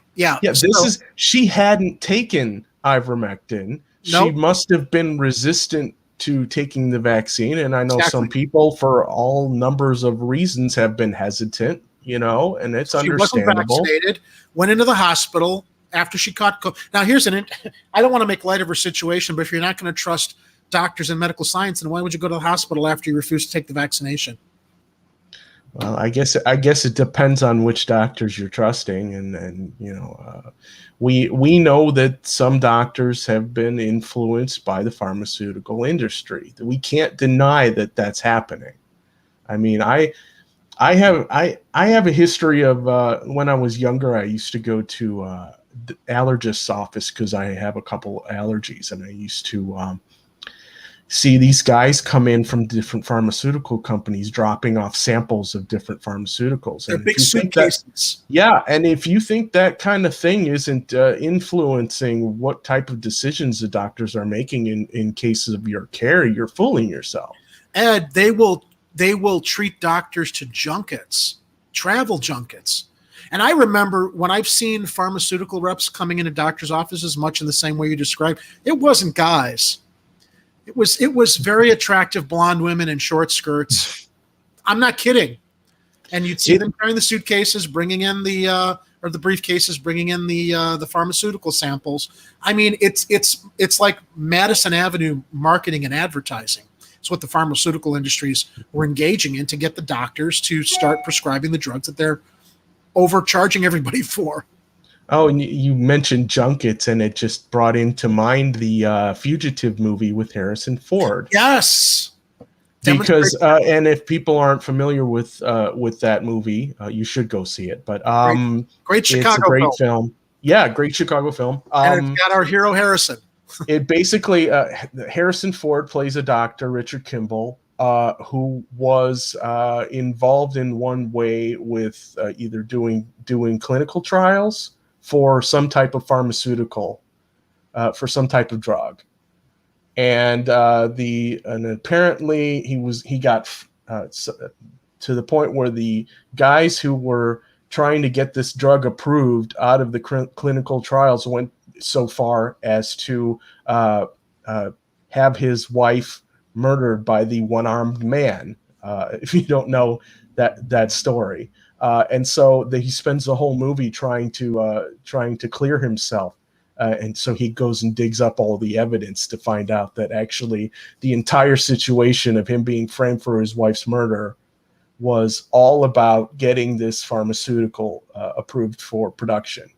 She hadn't taken ivermectin. Nope. She must have been resistant to taking the vaccine, and I know some people, for all numbers of reasons, have been hesitant. And it's understandable. She wasn't vaccinated, went into the hospital after she caught COVID. Now, I don't want to make light of her situation, but if you're not going to trust doctors and medical science, then why would you go to the hospital after you refuse to take the vaccination? Well, I guess it depends on which doctors you're trusting, and we know that some doctors have been influenced by the pharmaceutical industry. We can't deny that that's happening. I mean, I have a history of when I was younger. I used to go to the allergist's office because I have a couple allergies, and I used to see these guys come in from different pharmaceutical companies dropping off samples of different pharmaceuticals. They're big suitcases. Yeah, and if you think that kind of thing isn't influencing what type of decisions the doctors are making in cases of your care, you're fooling yourself. Ed, they will treat doctors to junkets, travel junkets. And I remember when I've seen pharmaceutical reps coming into doctors' offices, much in the same way you described, it wasn't guys. It was very attractive blonde women in short skirts. I'm not kidding. And you'd see them carrying the suitcases, bringing in the briefcases, bringing in the pharmaceutical samples. I mean, it's like Madison Avenue marketing and advertising. It's what the pharmaceutical industries were engaging in to get the doctors to start prescribing the drugs that they're overcharging everybody for. Oh, and you mentioned junkets, and it just brought into mind the Fugitive movie with Harrison Ford. Yes. Because and if people aren't familiar with that movie, you should go see it. But great Chicago it's a great film. Yeah, great Chicago film. And it's got our hero Harrison. It basically, Harrison Ford plays a doctor, Richard Kimball, who was involved in one way with either doing clinical trials for some type of pharmaceutical, for some type of drug, and apparently he got to the point where the guys who were trying to get this drug approved out of the clinical trials went so far as to have his wife murdered by the one-armed man. If you don't know that story, and so he spends the whole movie trying to clear himself, and so he goes and digs up all the evidence to find out that actually the entire situation of him being framed for his wife's murder was all about getting this pharmaceutical approved for production.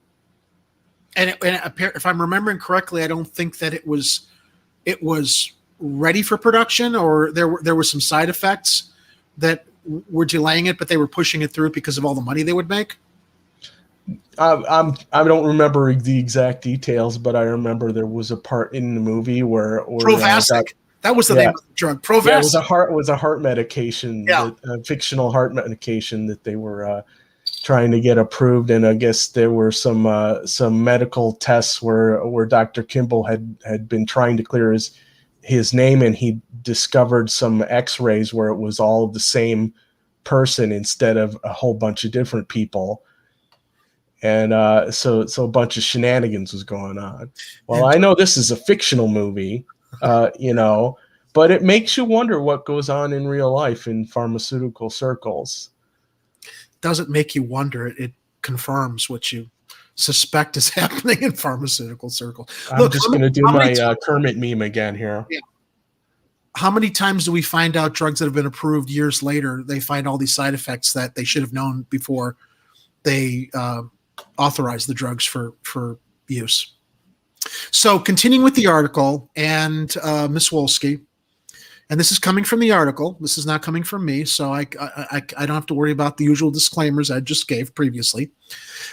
And if I'm remembering correctly, I don't think that it was ready for production, or there were some side effects that were delaying it, but they were pushing it through because of all the money they would make. I don't remember the exact details, but I remember there was a part in the movie where Provasic. That was the name of the drug. Provasic. Yeah, it was a heart medication, a fictional heart medication that they were trying to get approved, and I guess there were some medical tests where Dr. Kimball had been trying to clear his name, and he discovered some X-rays where it was all the same person instead of a whole bunch of different people, and so a bunch of shenanigans was going on. Well, I know this is a fictional movie, but it makes you wonder what goes on in real life in pharmaceutical circles. Doesn't make you wonder. It confirms what you suspect is happening in pharmaceutical circles. I'm just going to do my Kermit meme again here. Yeah. How many times do we find out drugs that have been approved years later, they find all these side effects that they should have known before they authorize the drugs for use? So continuing with the article, and Miss Wolski, and this is coming from the article. This is not coming from me, so I don't have to worry about the usual disclaimers I just gave previously.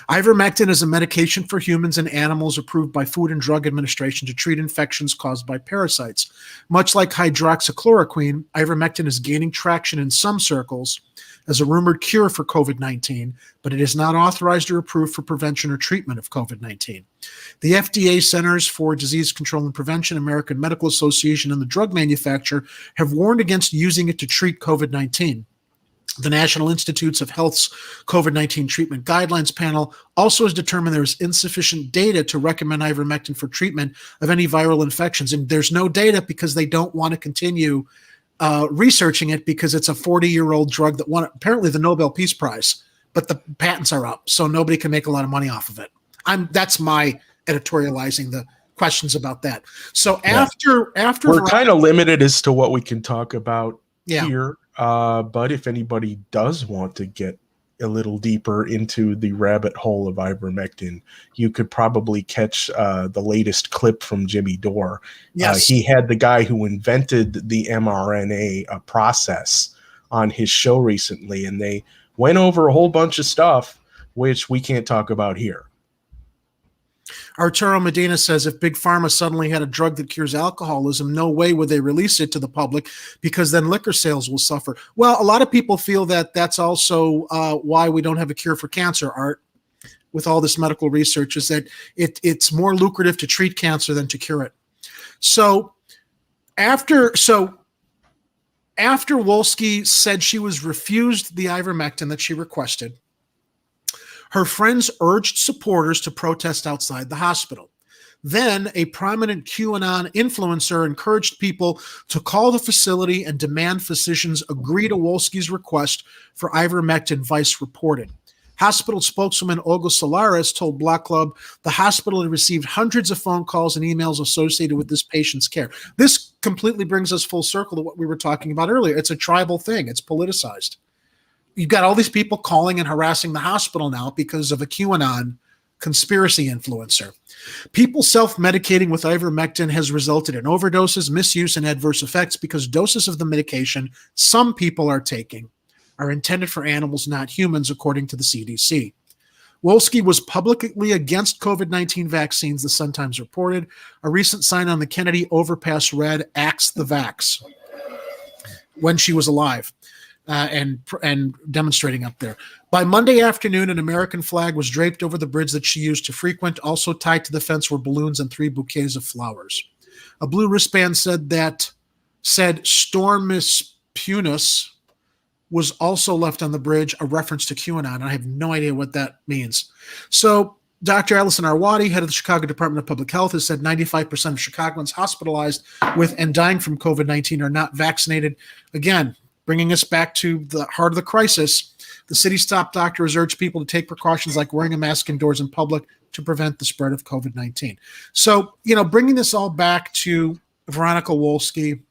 Ivermectin is a medication for humans and animals approved by Food and Drug Administration to treat infections caused by parasites. Much like hydroxychloroquine, ivermectin is gaining traction in some circles as a rumored cure for COVID-19, but it is not authorized or approved for prevention or treatment of COVID-19. The FDA, Centers for Disease Control and Prevention, American Medical Association, and the drug manufacturer have warned against using it to treat COVID-19. The National Institutes of Health's COVID-19 treatment guidelines panel also has determined there is insufficient data to recommend ivermectin for treatment of any viral infections. And there's no data because they don't want to continue researching it, because it's a 40-year-old drug that won apparently the Nobel Peace Prize, but the patents are up, so nobody can make a lot of money off of it. That's my editorializing the questions about that. So after we're kind of limited as to what we can talk about here, but if anybody does want to get a little deeper into the rabbit hole of ivermectin, you could probably catch the latest clip from Jimmy Dore. Yes. He had the guy who invented the mRNA process on his show recently, and they went over a whole bunch of stuff which we can't talk about here. Arturo Medina says, if Big Pharma suddenly had a drug that cures alcoholism, no way would they release it to the public, because then liquor sales will suffer. Well, a lot of people feel that that's also why we don't have a cure for cancer, Art, with all this medical research, is that it's more lucrative to treat cancer than to cure it. So after Wolski said she was refused the ivermectin that she requested, her friends urged supporters to protest outside the hospital. Then a prominent QAnon influencer encouraged people to call the facility and demand physicians agree to Wolski's request for ivermectin, Vice reported. Hospital spokeswoman Olga Solaris told Block Club the hospital had received hundreds of phone calls and emails associated with this patient's care. This completely brings us full circle to what we were talking about earlier. It's a tribal thing. It's politicized. You've got all these people calling and harassing the hospital now because of a QAnon conspiracy influencer. People self-medicating with ivermectin has resulted in overdoses, misuse, and adverse effects because doses of the medication some people are taking are intended for animals, not humans, according to the CDC. Wolski was publicly against COVID-19 vaccines, the Sun Times reported. A recent sign on the Kennedy overpass read, "Axe the Vax," when she was alive and demonstrating up there. By Monday afternoon, an American flag was draped over the bridge that she used to frequent. Also tied to the fence were balloons and 3 bouquets of flowers. A blue wristband said Stormus Punus was also left on the bridge, a reference to QAnon. I have no idea what that means. So Dr. Allison Arwady, head of the Chicago Department of Public Health, has said 95% of Chicagoans hospitalized with and dying from COVID-19 are not vaccinated. Again, bringing us back to the heart of the crisis, the city's top doctor has urged people to take precautions like wearing a mask indoors in public to prevent the spread of COVID-19. So, bringing this all back to Veronica Wolski,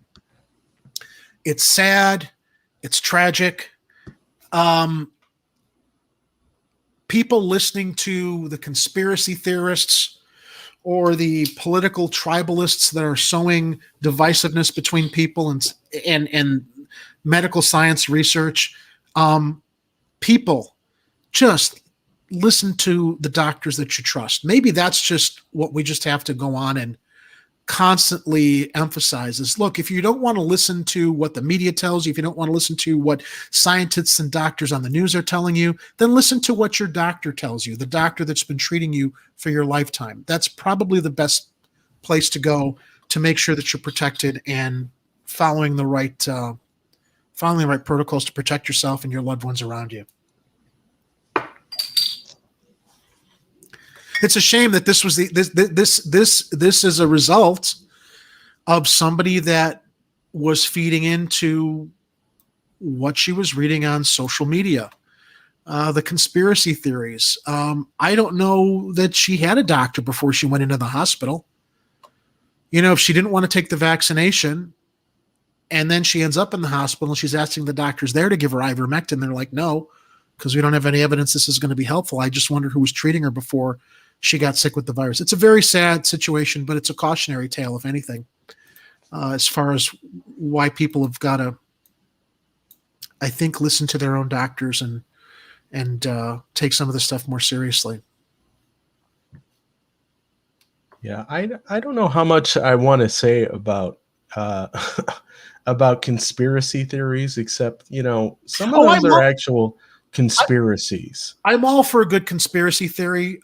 it's sad. It's tragic. People listening to the conspiracy theorists or the political tribalists that are sowing divisiveness between people and medical science research, people just listen to the doctors that you trust. Maybe that's just what we just have to go on and constantly emphasizes. Look, if you don't want to listen to what the media tells you, if you don't want to listen to what scientists and doctors on the news are telling you, then listen to what your doctor tells you, the doctor that's been treating you for your lifetime. That's probably the best place to go to make sure that you're protected and following the right protocols to protect yourself and your loved ones around you. It's a shame that this was this is a result of somebody that was feeding into what she was reading on social media, the conspiracy theories. I don't know that she had a doctor before she went into the hospital. If she didn't want to take the vaccination and then she ends up in the hospital and she's asking the doctors there to give her ivermectin, they're like, no, because we don't have any evidence this is going to be helpful. I just wondered who was treating her before she got sick with the virus. It's a very sad situation, but it's a cautionary tale, if anything, as far as why people have got to, I think, listen to their own doctors and take some of this stuff more seriously. Yeah, I don't know how much I want to say about about conspiracy theories, except some of those are actual conspiracies. I'm all for a good conspiracy theory.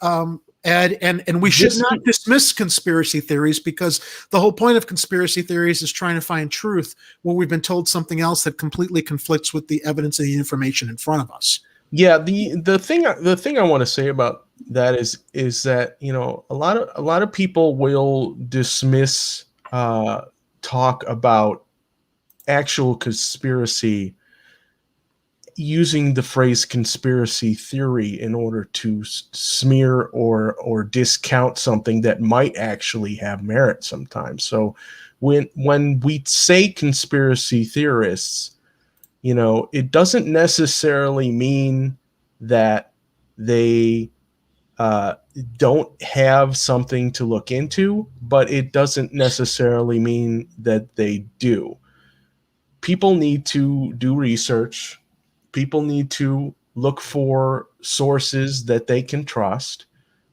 Ed, and we should not dismiss conspiracy theories, because the whole point of conspiracy theories is trying to find truth when we've been told something else that completely conflicts with the evidence and the information in front of us. Yeah, the thing I want to say about that is that a lot of people will dismiss talk about actual conspiracy using the phrase conspiracy theory in order to smear or discount something that might actually have merit sometimes. So when we say conspiracy theorists, it doesn't necessarily mean that they don't have something to look into, but it doesn't necessarily mean that they do. People need to do research. People need to look for sources that they can trust.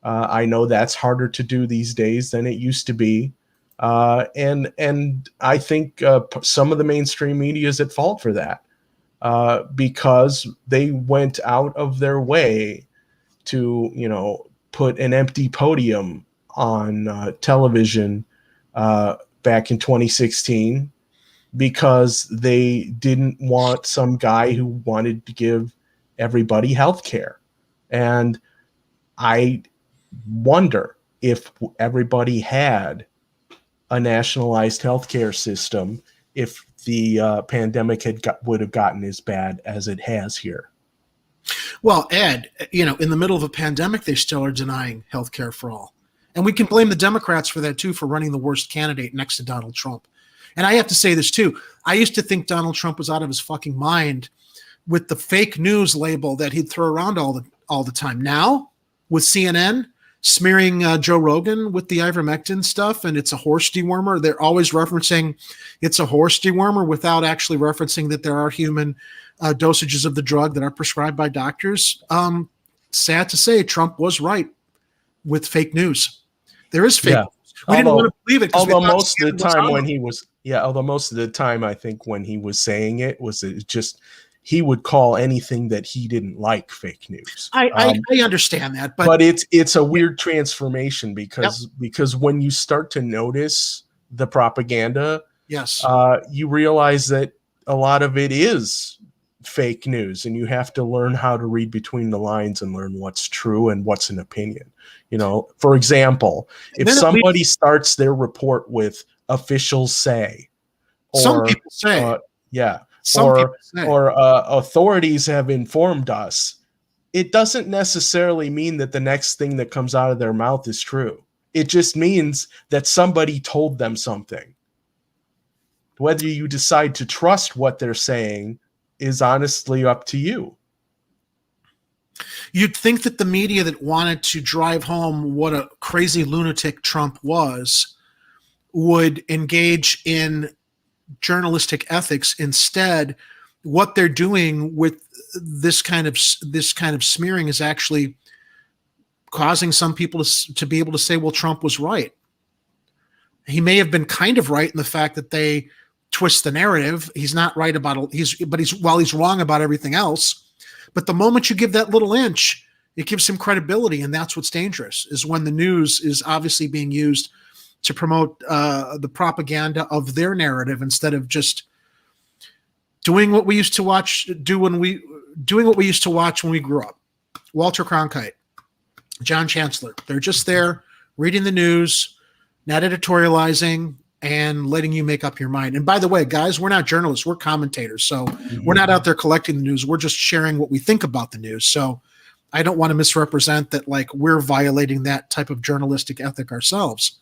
I know that's harder to do these days than it used to be. And I think some of the mainstream media is at fault for that, because they went out of their way to, put an empty podium on television back in 2016. Because they didn't want some guy who wanted to give everybody health care. And I wonder if everybody had a nationalized healthcare system, if the pandemic would have gotten as bad as it has here. Well, Ed, in the middle of a pandemic, they still are denying health care for all. And we can blame the Democrats for that, too, for running the worst candidate next to Donald Trump. And I have to say this, too. I used to think Donald Trump was out of his fucking mind with the fake news label that he'd throw around all the time. Now, with CNN smearing Joe Rogan with the ivermectin stuff, and it's a horse dewormer, they're always referencing it's a horse dewormer without actually referencing that there are human dosages of the drug that are prescribed by doctors. sad to say, Trump was right with fake news. There is fake news. We although, didn't want to believe it. Although most of the time when he was, although most of the time I think when he was saying it was just, he would call anything that he didn't like fake news. I understand that, but it's a weird transformation because when you start to notice the propaganda, yes, you realize that a lot of it is fake news, and you have to learn how to read between the lines and learn what's true and what's an opinion. For example, if somebody starts their report with officials say, or some people say, or authorities have informed us, it doesn't necessarily mean that the next thing that comes out of their mouth is true. It just means that somebody told them something. Whether you decide to trust what they're saying is honestly up to you. You'd think that the media that wanted to drive home what a crazy lunatic Trump was would engage in journalistic ethics. Instead, what they're doing with this kind of smearing is actually causing some people to be able to say, well, Trump was right. He may have been kind of right in the fact that they twist the narrative. He's not right about he's wrong about everything else. But the moment you give that little inch, it gives him credibility, and that's what's dangerous, is when the news is obviously being used to promote the propaganda of their narrative instead of just doing what we used to watch when we grew up. Walter Cronkite, John Chancellor, they're just there reading the news, not editorializing, and letting you make up your mind. And by the way, guys, we're not journalists, we're commentators. So we're not out there collecting the news. We're just sharing what we think about the news. So I don't want to misrepresent that like we're violating that type of journalistic ethic ourselves.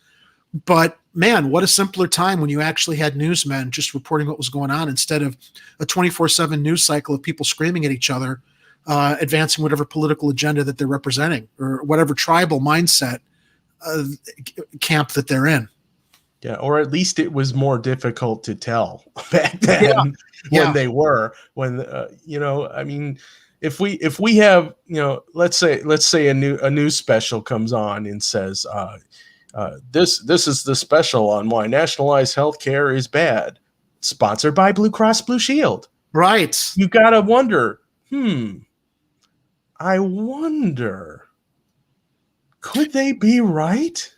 But man, what a simpler time when you actually had newsmen just reporting what was going on instead of a 24/7 news cycle of people screaming at each other, advancing whatever political agenda that they're representing or whatever tribal mindset camp that they're in. Yeah, or at least it was more difficult to tell back then when they were. I mean, if we have, let's say a news special comes on and says, this is the special on why nationalized healthcare is bad, sponsored by Blue Cross Blue Shield. Right. You gotta wonder, I wonder, could they be right?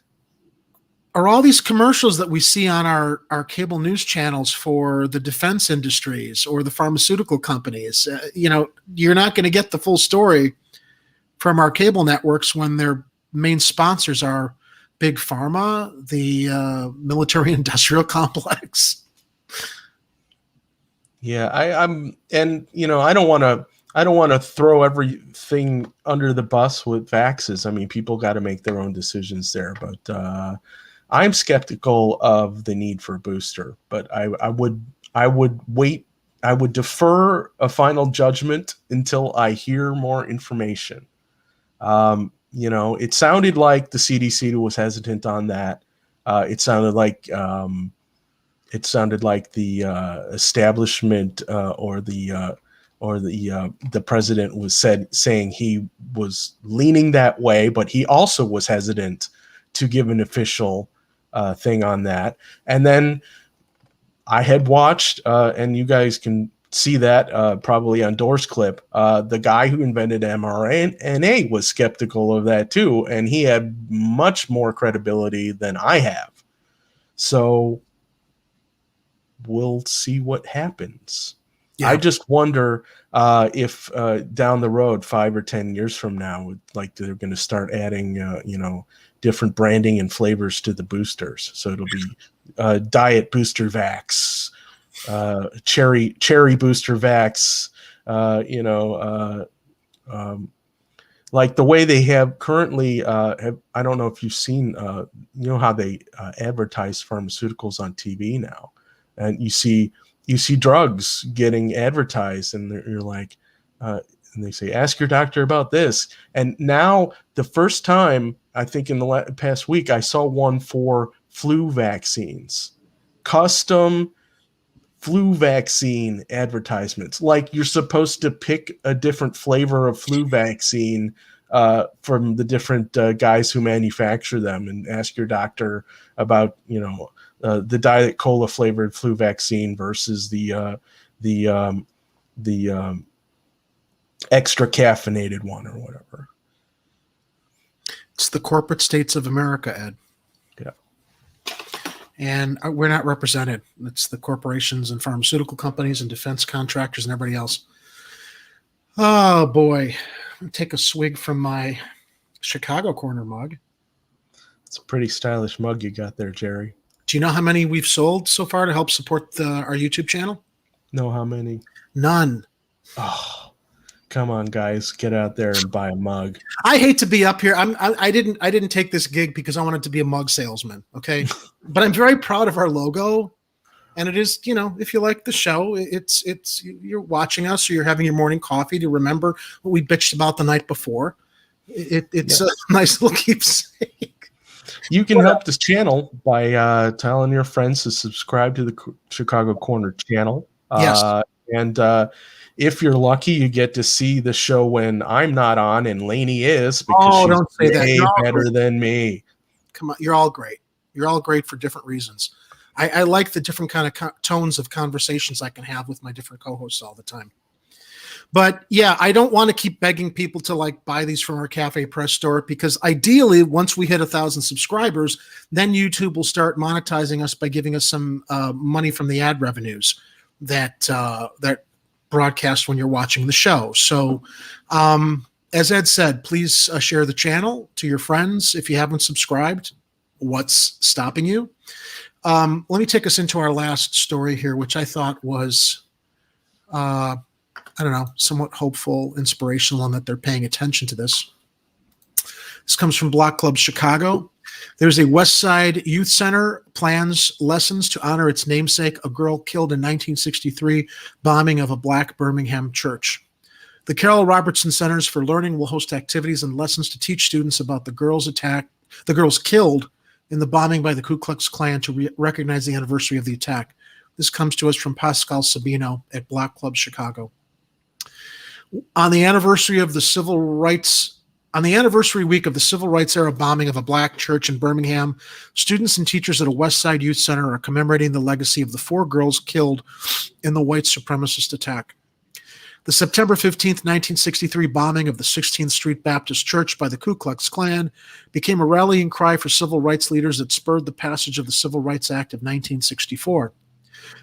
Are all these commercials that we see on our cable news channels for the defense industries or the pharmaceutical companies, you're not going to get the full story from our cable networks when their main sponsors are Big Pharma, the military industrial complex. Yeah, I don't want to throw everything under the bus with vaxes. I mean, people got to make their own decisions there, but I'm skeptical of the need for a booster. But I would wait. I would defer a final judgment until I hear more information. It sounded like the CDC was hesitant on that. It sounded like the establishment or the president was saying he was leaning that way, but he also was hesitant to give an official thing on that. And then I had watched, and you guys can see that probably on Door's clip, the guy who invented mRNA was skeptical of that too, and he had much more credibility than I have. So we'll see what happens. Yeah. I just wonder if down the road, 5 or 10 years from now, they're going to start adding, different branding and flavors to the boosters. So it'll be diet booster vax, cherry booster vax, like the way they have currently. I don't know if you've seen, how they advertise pharmaceuticals on TV now, and you see drugs getting advertised, and you're like, and they say, ask your doctor about this. And now the first time, I think in the past week, I saw one for flu vaccines, custom flu vaccine advertisements. Like you're supposed to pick a different flavor of flu vaccine from the different guys who manufacture them, and ask your doctor about, the Diet Cola flavored flu vaccine versus the extra caffeinated one or whatever. It's the corporate states of America, Ed. Yeah. And we're not represented. It's the corporations and pharmaceutical companies and defense contractors and everybody else. Oh, boy. I'll take a swig from my Chicago Corner mug. It's a pretty stylish mug you got there, Jerry. Do you know how many we've sold so far to help support our YouTube channel? No, how many? None. Oh, come on, guys, get out there and buy a mug. I hate to be up here. I didn't take this gig because I wanted to be a mug salesman. Okay, but I'm very proud of our logo, and it is, if you like the show, it's you're watching us or you're having your morning coffee to remember what we bitched about the night before. It's a nice little keepsake. You can help this channel by telling your friends to subscribe to the Chicago Corner channel. Yes. And if you're lucky, you get to see the show when I'm not on and Lainey is, because she's don't say that. No. better than me. Come on, you're all great. You're all great for different reasons. I like the different kind of tones of conversations I can have with my different co-hosts all the time. But yeah, I don't want to keep begging people to buy these from our Cafe Press store, because ideally, once we hit 1,000 subscribers, then YouTube will start monetizing us by giving us some money from the ad revenues that broadcast when you're watching the show. So, as Ed said, please share the channel to your friends. If you haven't subscribed, what's stopping you? Let me take us into our last story here, which I thought was somewhat hopeful, inspirational, and that they're paying attention to this. This comes from Block Club Chicago. There's a West Side Youth Center plans lessons to honor its namesake, a girl killed in 1963 bombing of a black Birmingham church. The Carol Robertson Centers for Learning will host activities and lessons to teach students about the girls killed in the bombing by the Ku Klux Klan to recognize the anniversary of the attack. This comes to us from Pascal Sabino at Block Club Chicago. On the anniversary week of the civil rights era bombing of a black church in Birmingham, students and teachers at a West Side Youth Center are commemorating the legacy of the 4 girls killed in the white supremacist attack. The September 15th, 1963 bombing of the 16th Street Baptist Church by the Ku Klux Klan became a rallying cry for civil rights leaders that spurred the passage of the Civil Rights Act of 1964.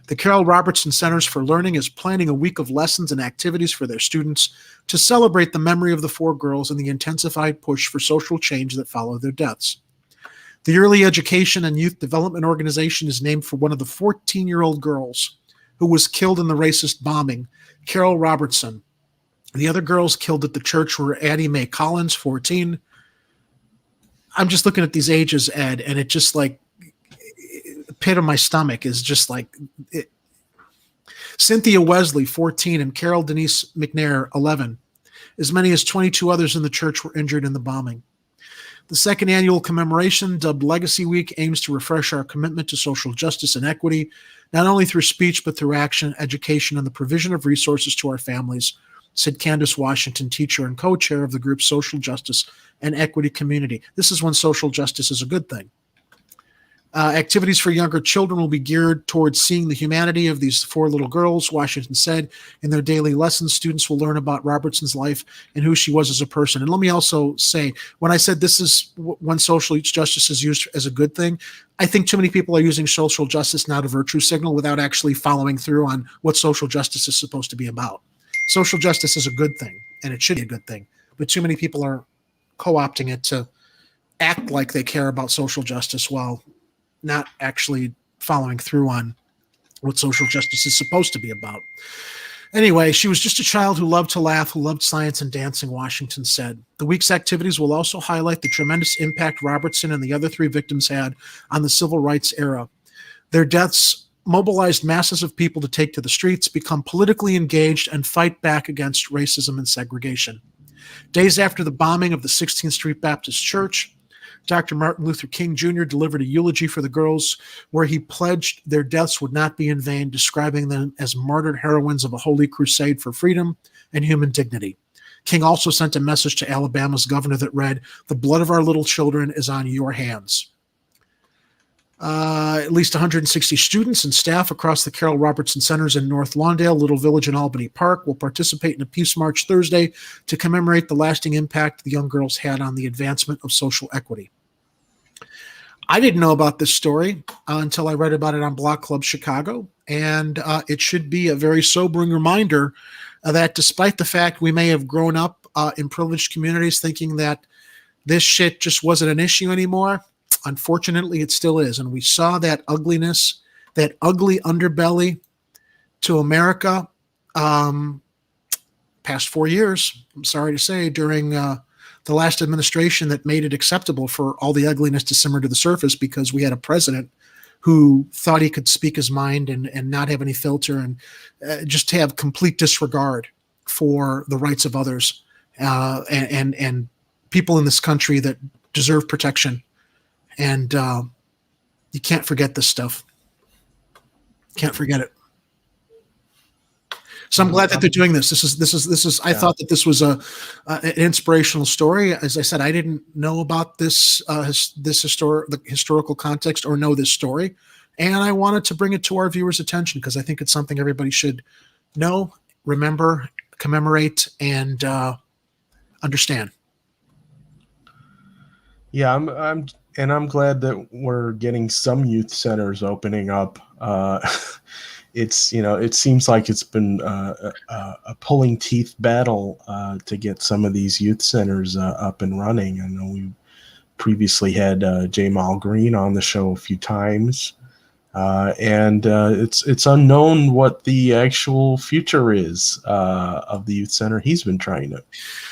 The Carol Robertson Centers for Learning is planning a week of lessons and activities for their students to celebrate the memory of the 4 girls and the intensified push for social change that followed their deaths. The Early Education and Youth Development Organization is named for one of the 14-year-old girls who was killed in the racist bombing, Carol Robertson. The other girls killed at the church were Addie Mae Collins, 14. I'm just looking at these ages, Ed, and it just pit of my stomach is just it. Cynthia Wesley, 14, and Carol Denise McNair, 11. As many as 22 others in the church were injured in the bombing. The second annual commemoration, dubbed Legacy Week, aims to refresh our commitment to social justice and equity, not only through speech, but through action, education, and the provision of resources to our families, said Candace Washington, teacher and co-chair of the group's Social Justice and Equity Community. This is when social justice is a good thing. Activities for younger children will be geared towards seeing the humanity of these 4 little girls, Washington said. In their daily lessons, students will learn about Robertson's life and who she was as a person. And let me also say, when I said this is when social justice is used as a good thing, I think too many people are using social justice now to virtue signal without actually following through on what social justice is supposed to be about. Social justice is a good thing, and it should be a good thing. But too many people are co-opting it to act like they care about social justice while not actually following through on what social justice is supposed to be about. Anyway, she was just a child who loved to laugh, who loved science and dancing, Washington said. The week's activities will also highlight the tremendous impact Robertson and the other 3 victims had on the civil rights era. Their deaths mobilized masses of people to take to the streets, become politically engaged, and fight back against racism and segregation. Days after the bombing of the 16th Street Baptist Church, Dr. Martin Luther King Jr. delivered a eulogy for the girls where he pledged their deaths would not be in vain, describing them as martyred heroines of a holy crusade for freedom and human dignity. King also sent a message to Alabama's governor that read, "The blood of our little children is on your hands." At least 160 students and staff across the Carol Robertson Centers in North Lawndale, Little Village, and Albany Park will participate in a peace march Thursday to commemorate the lasting impact the young girls had on the advancement of social equity. I didn't know about this story until I read about it on Block Club Chicago, and it should be a very sobering reminder that despite the fact we may have grown up in privileged communities thinking that this shit just wasn't an issue anymore, unfortunately it still is. And we saw that ugliness, that ugly underbelly to America past 4 years, I'm sorry to say, during the last administration that made it acceptable for all the ugliness to simmer to the surface because we had a president who thought he could speak his mind and not have any filter and just have complete disregard for the rights of others and people in this country that deserve protection. And you can't forget this stuff. Can't forget it. So I'm glad that they're doing this. This is. I thought that this was an inspirational story. As I said, I didn't know about the historical context or know this story, and I wanted to bring it to our viewers' attention because I think it's something everybody should know, remember, commemorate, and understand. Yeah, I'm glad that we're getting some youth centers opening up. It seems like it's been a pulling teeth battle to get some of these youth centers up and running. I know we previously had J. Mal Green on the show a few times, and it's unknown what the actual future is of the youth center he's been trying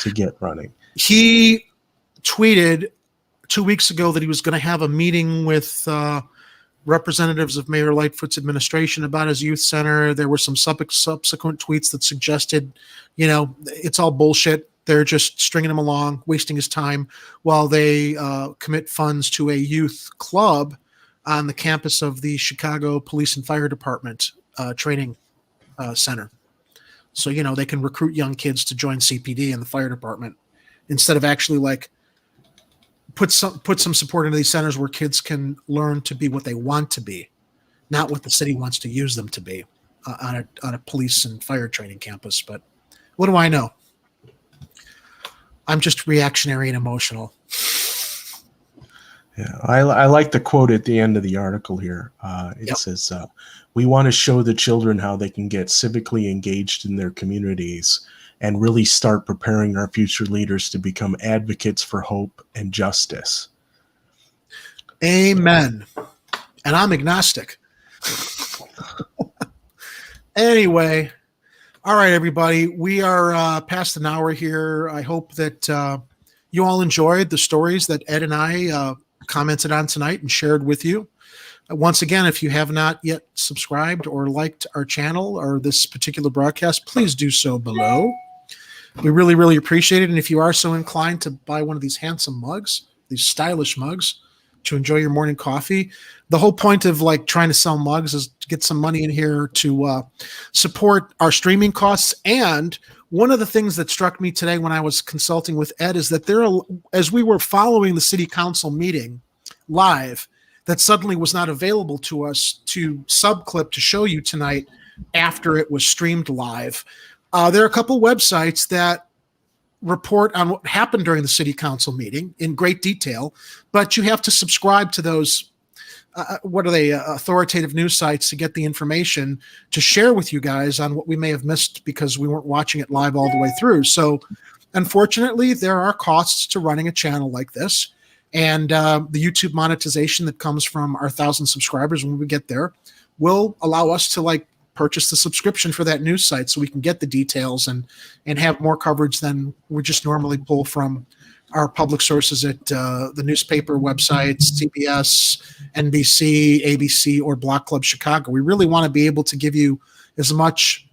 to get running. He tweeted 2 weeks ago that he was going to have a meeting with representatives of Mayor Lightfoot's administration about his youth center. There were some subsequent tweets that suggested, it's all bullshit. They're just stringing him along, wasting his time while they commit funds to a youth club on the campus of the Chicago Police and Fire Department training center. So, they can recruit young kids to join CPD and the fire department instead of actually put some support into these centers where kids can learn to be what they want to be, not what the city wants to use them to be on a police and fire training campus. But what do I know? I'm just reactionary and emotional. Yeah, I like the quote at the end of the article here. It says, "We want to show the children how they can get civically engaged in their communities and really start preparing our future leaders to become advocates for hope and justice." Amen. And I'm agnostic. Anyway, all right, everybody. We are past an hour here. I hope that you all enjoyed the stories that Ed and I commented on tonight and shared with you. Once again, if you have not yet subscribed or liked our channel or this particular broadcast, please do so below. We really, really appreciate it. And if you are so inclined to buy one of these handsome mugs, these stylish mugs, to enjoy your morning coffee, the whole point of trying to sell mugs is to get some money in here to support our streaming costs. And one of the things that struck me today when I was consulting with Ed is that as we were following the city council meeting live, that suddenly was not available to us to subclip to show you tonight after it was streamed live. There are a couple websites that report on what happened during the city council meeting in great detail, but you have to subscribe to those, authoritative news sites to get the information to share with you guys on what we may have missed because we weren't watching it live all the way through. So unfortunately, there are costs to running a channel like this. And the YouTube monetization that comes from our 1,000 subscribers when we get there will allow us to purchase the subscription for that news site so we can get the details and have more coverage than we just normally pull from our public sources at the newspaper websites, CBS, NBC, ABC, or Block Club Chicago. We really want to be able to give you as much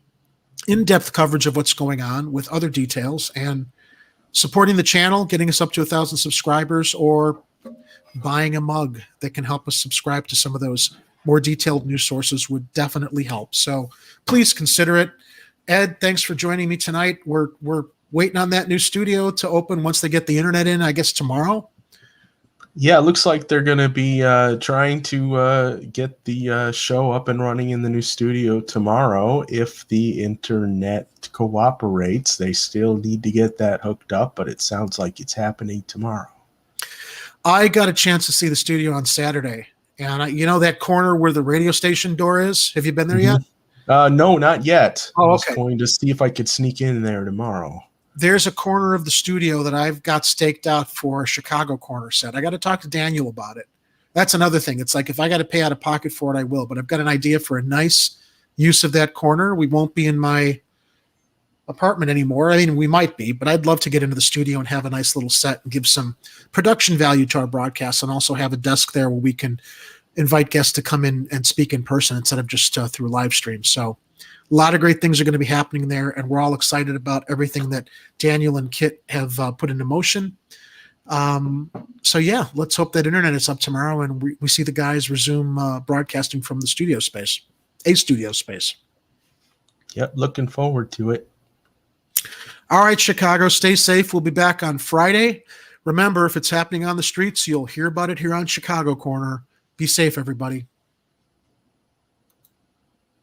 in-depth coverage of what's going on with other details, and supporting the channel, getting us up to 1,000 subscribers, or buying a mug that can help us subscribe to some of those more detailed news sources would definitely help. So please consider it. Ed, thanks for joining me tonight. We're waiting on that new studio to open once they get the internet in, I guess tomorrow. Yeah, it looks like they're going to be trying to get the show up and running in the new studio tomorrow if the internet cooperates. They still need to get that hooked up, but it sounds like it's happening tomorrow. I got a chance to see the studio on Saturday, and you know that corner where the radio station door is? Have you been there yet? No, not yet. Oh, I was okay. going to see if I could sneak in there tomorrow. There's a corner of the studio that I've got staked out for a Chicago corner set. I got to talk to Daniel about it. That's another thing. It's like if I got to pay out of pocket for it, I will. But I've got an idea for a nice use of that corner. We won't be in my apartment anymore. I mean, we might be, but I'd love to get into the studio and have a nice little set and give some production value to our broadcast, and also have a desk there where we can invite guests to come in and speak in person instead of just through live stream. So a lot of great things are going to be happening there, and we're all excited about everything that Daniel and Kit have put into motion. So yeah, let's hope that internet is up tomorrow and we see the guys resume broadcasting from the studio space. Yep, looking forward to it. All right, Chicago, stay safe. We'll be back on Friday. Remember, if it's happening on the streets, you'll hear about it here on Chicago Corner. Be safe, everybody.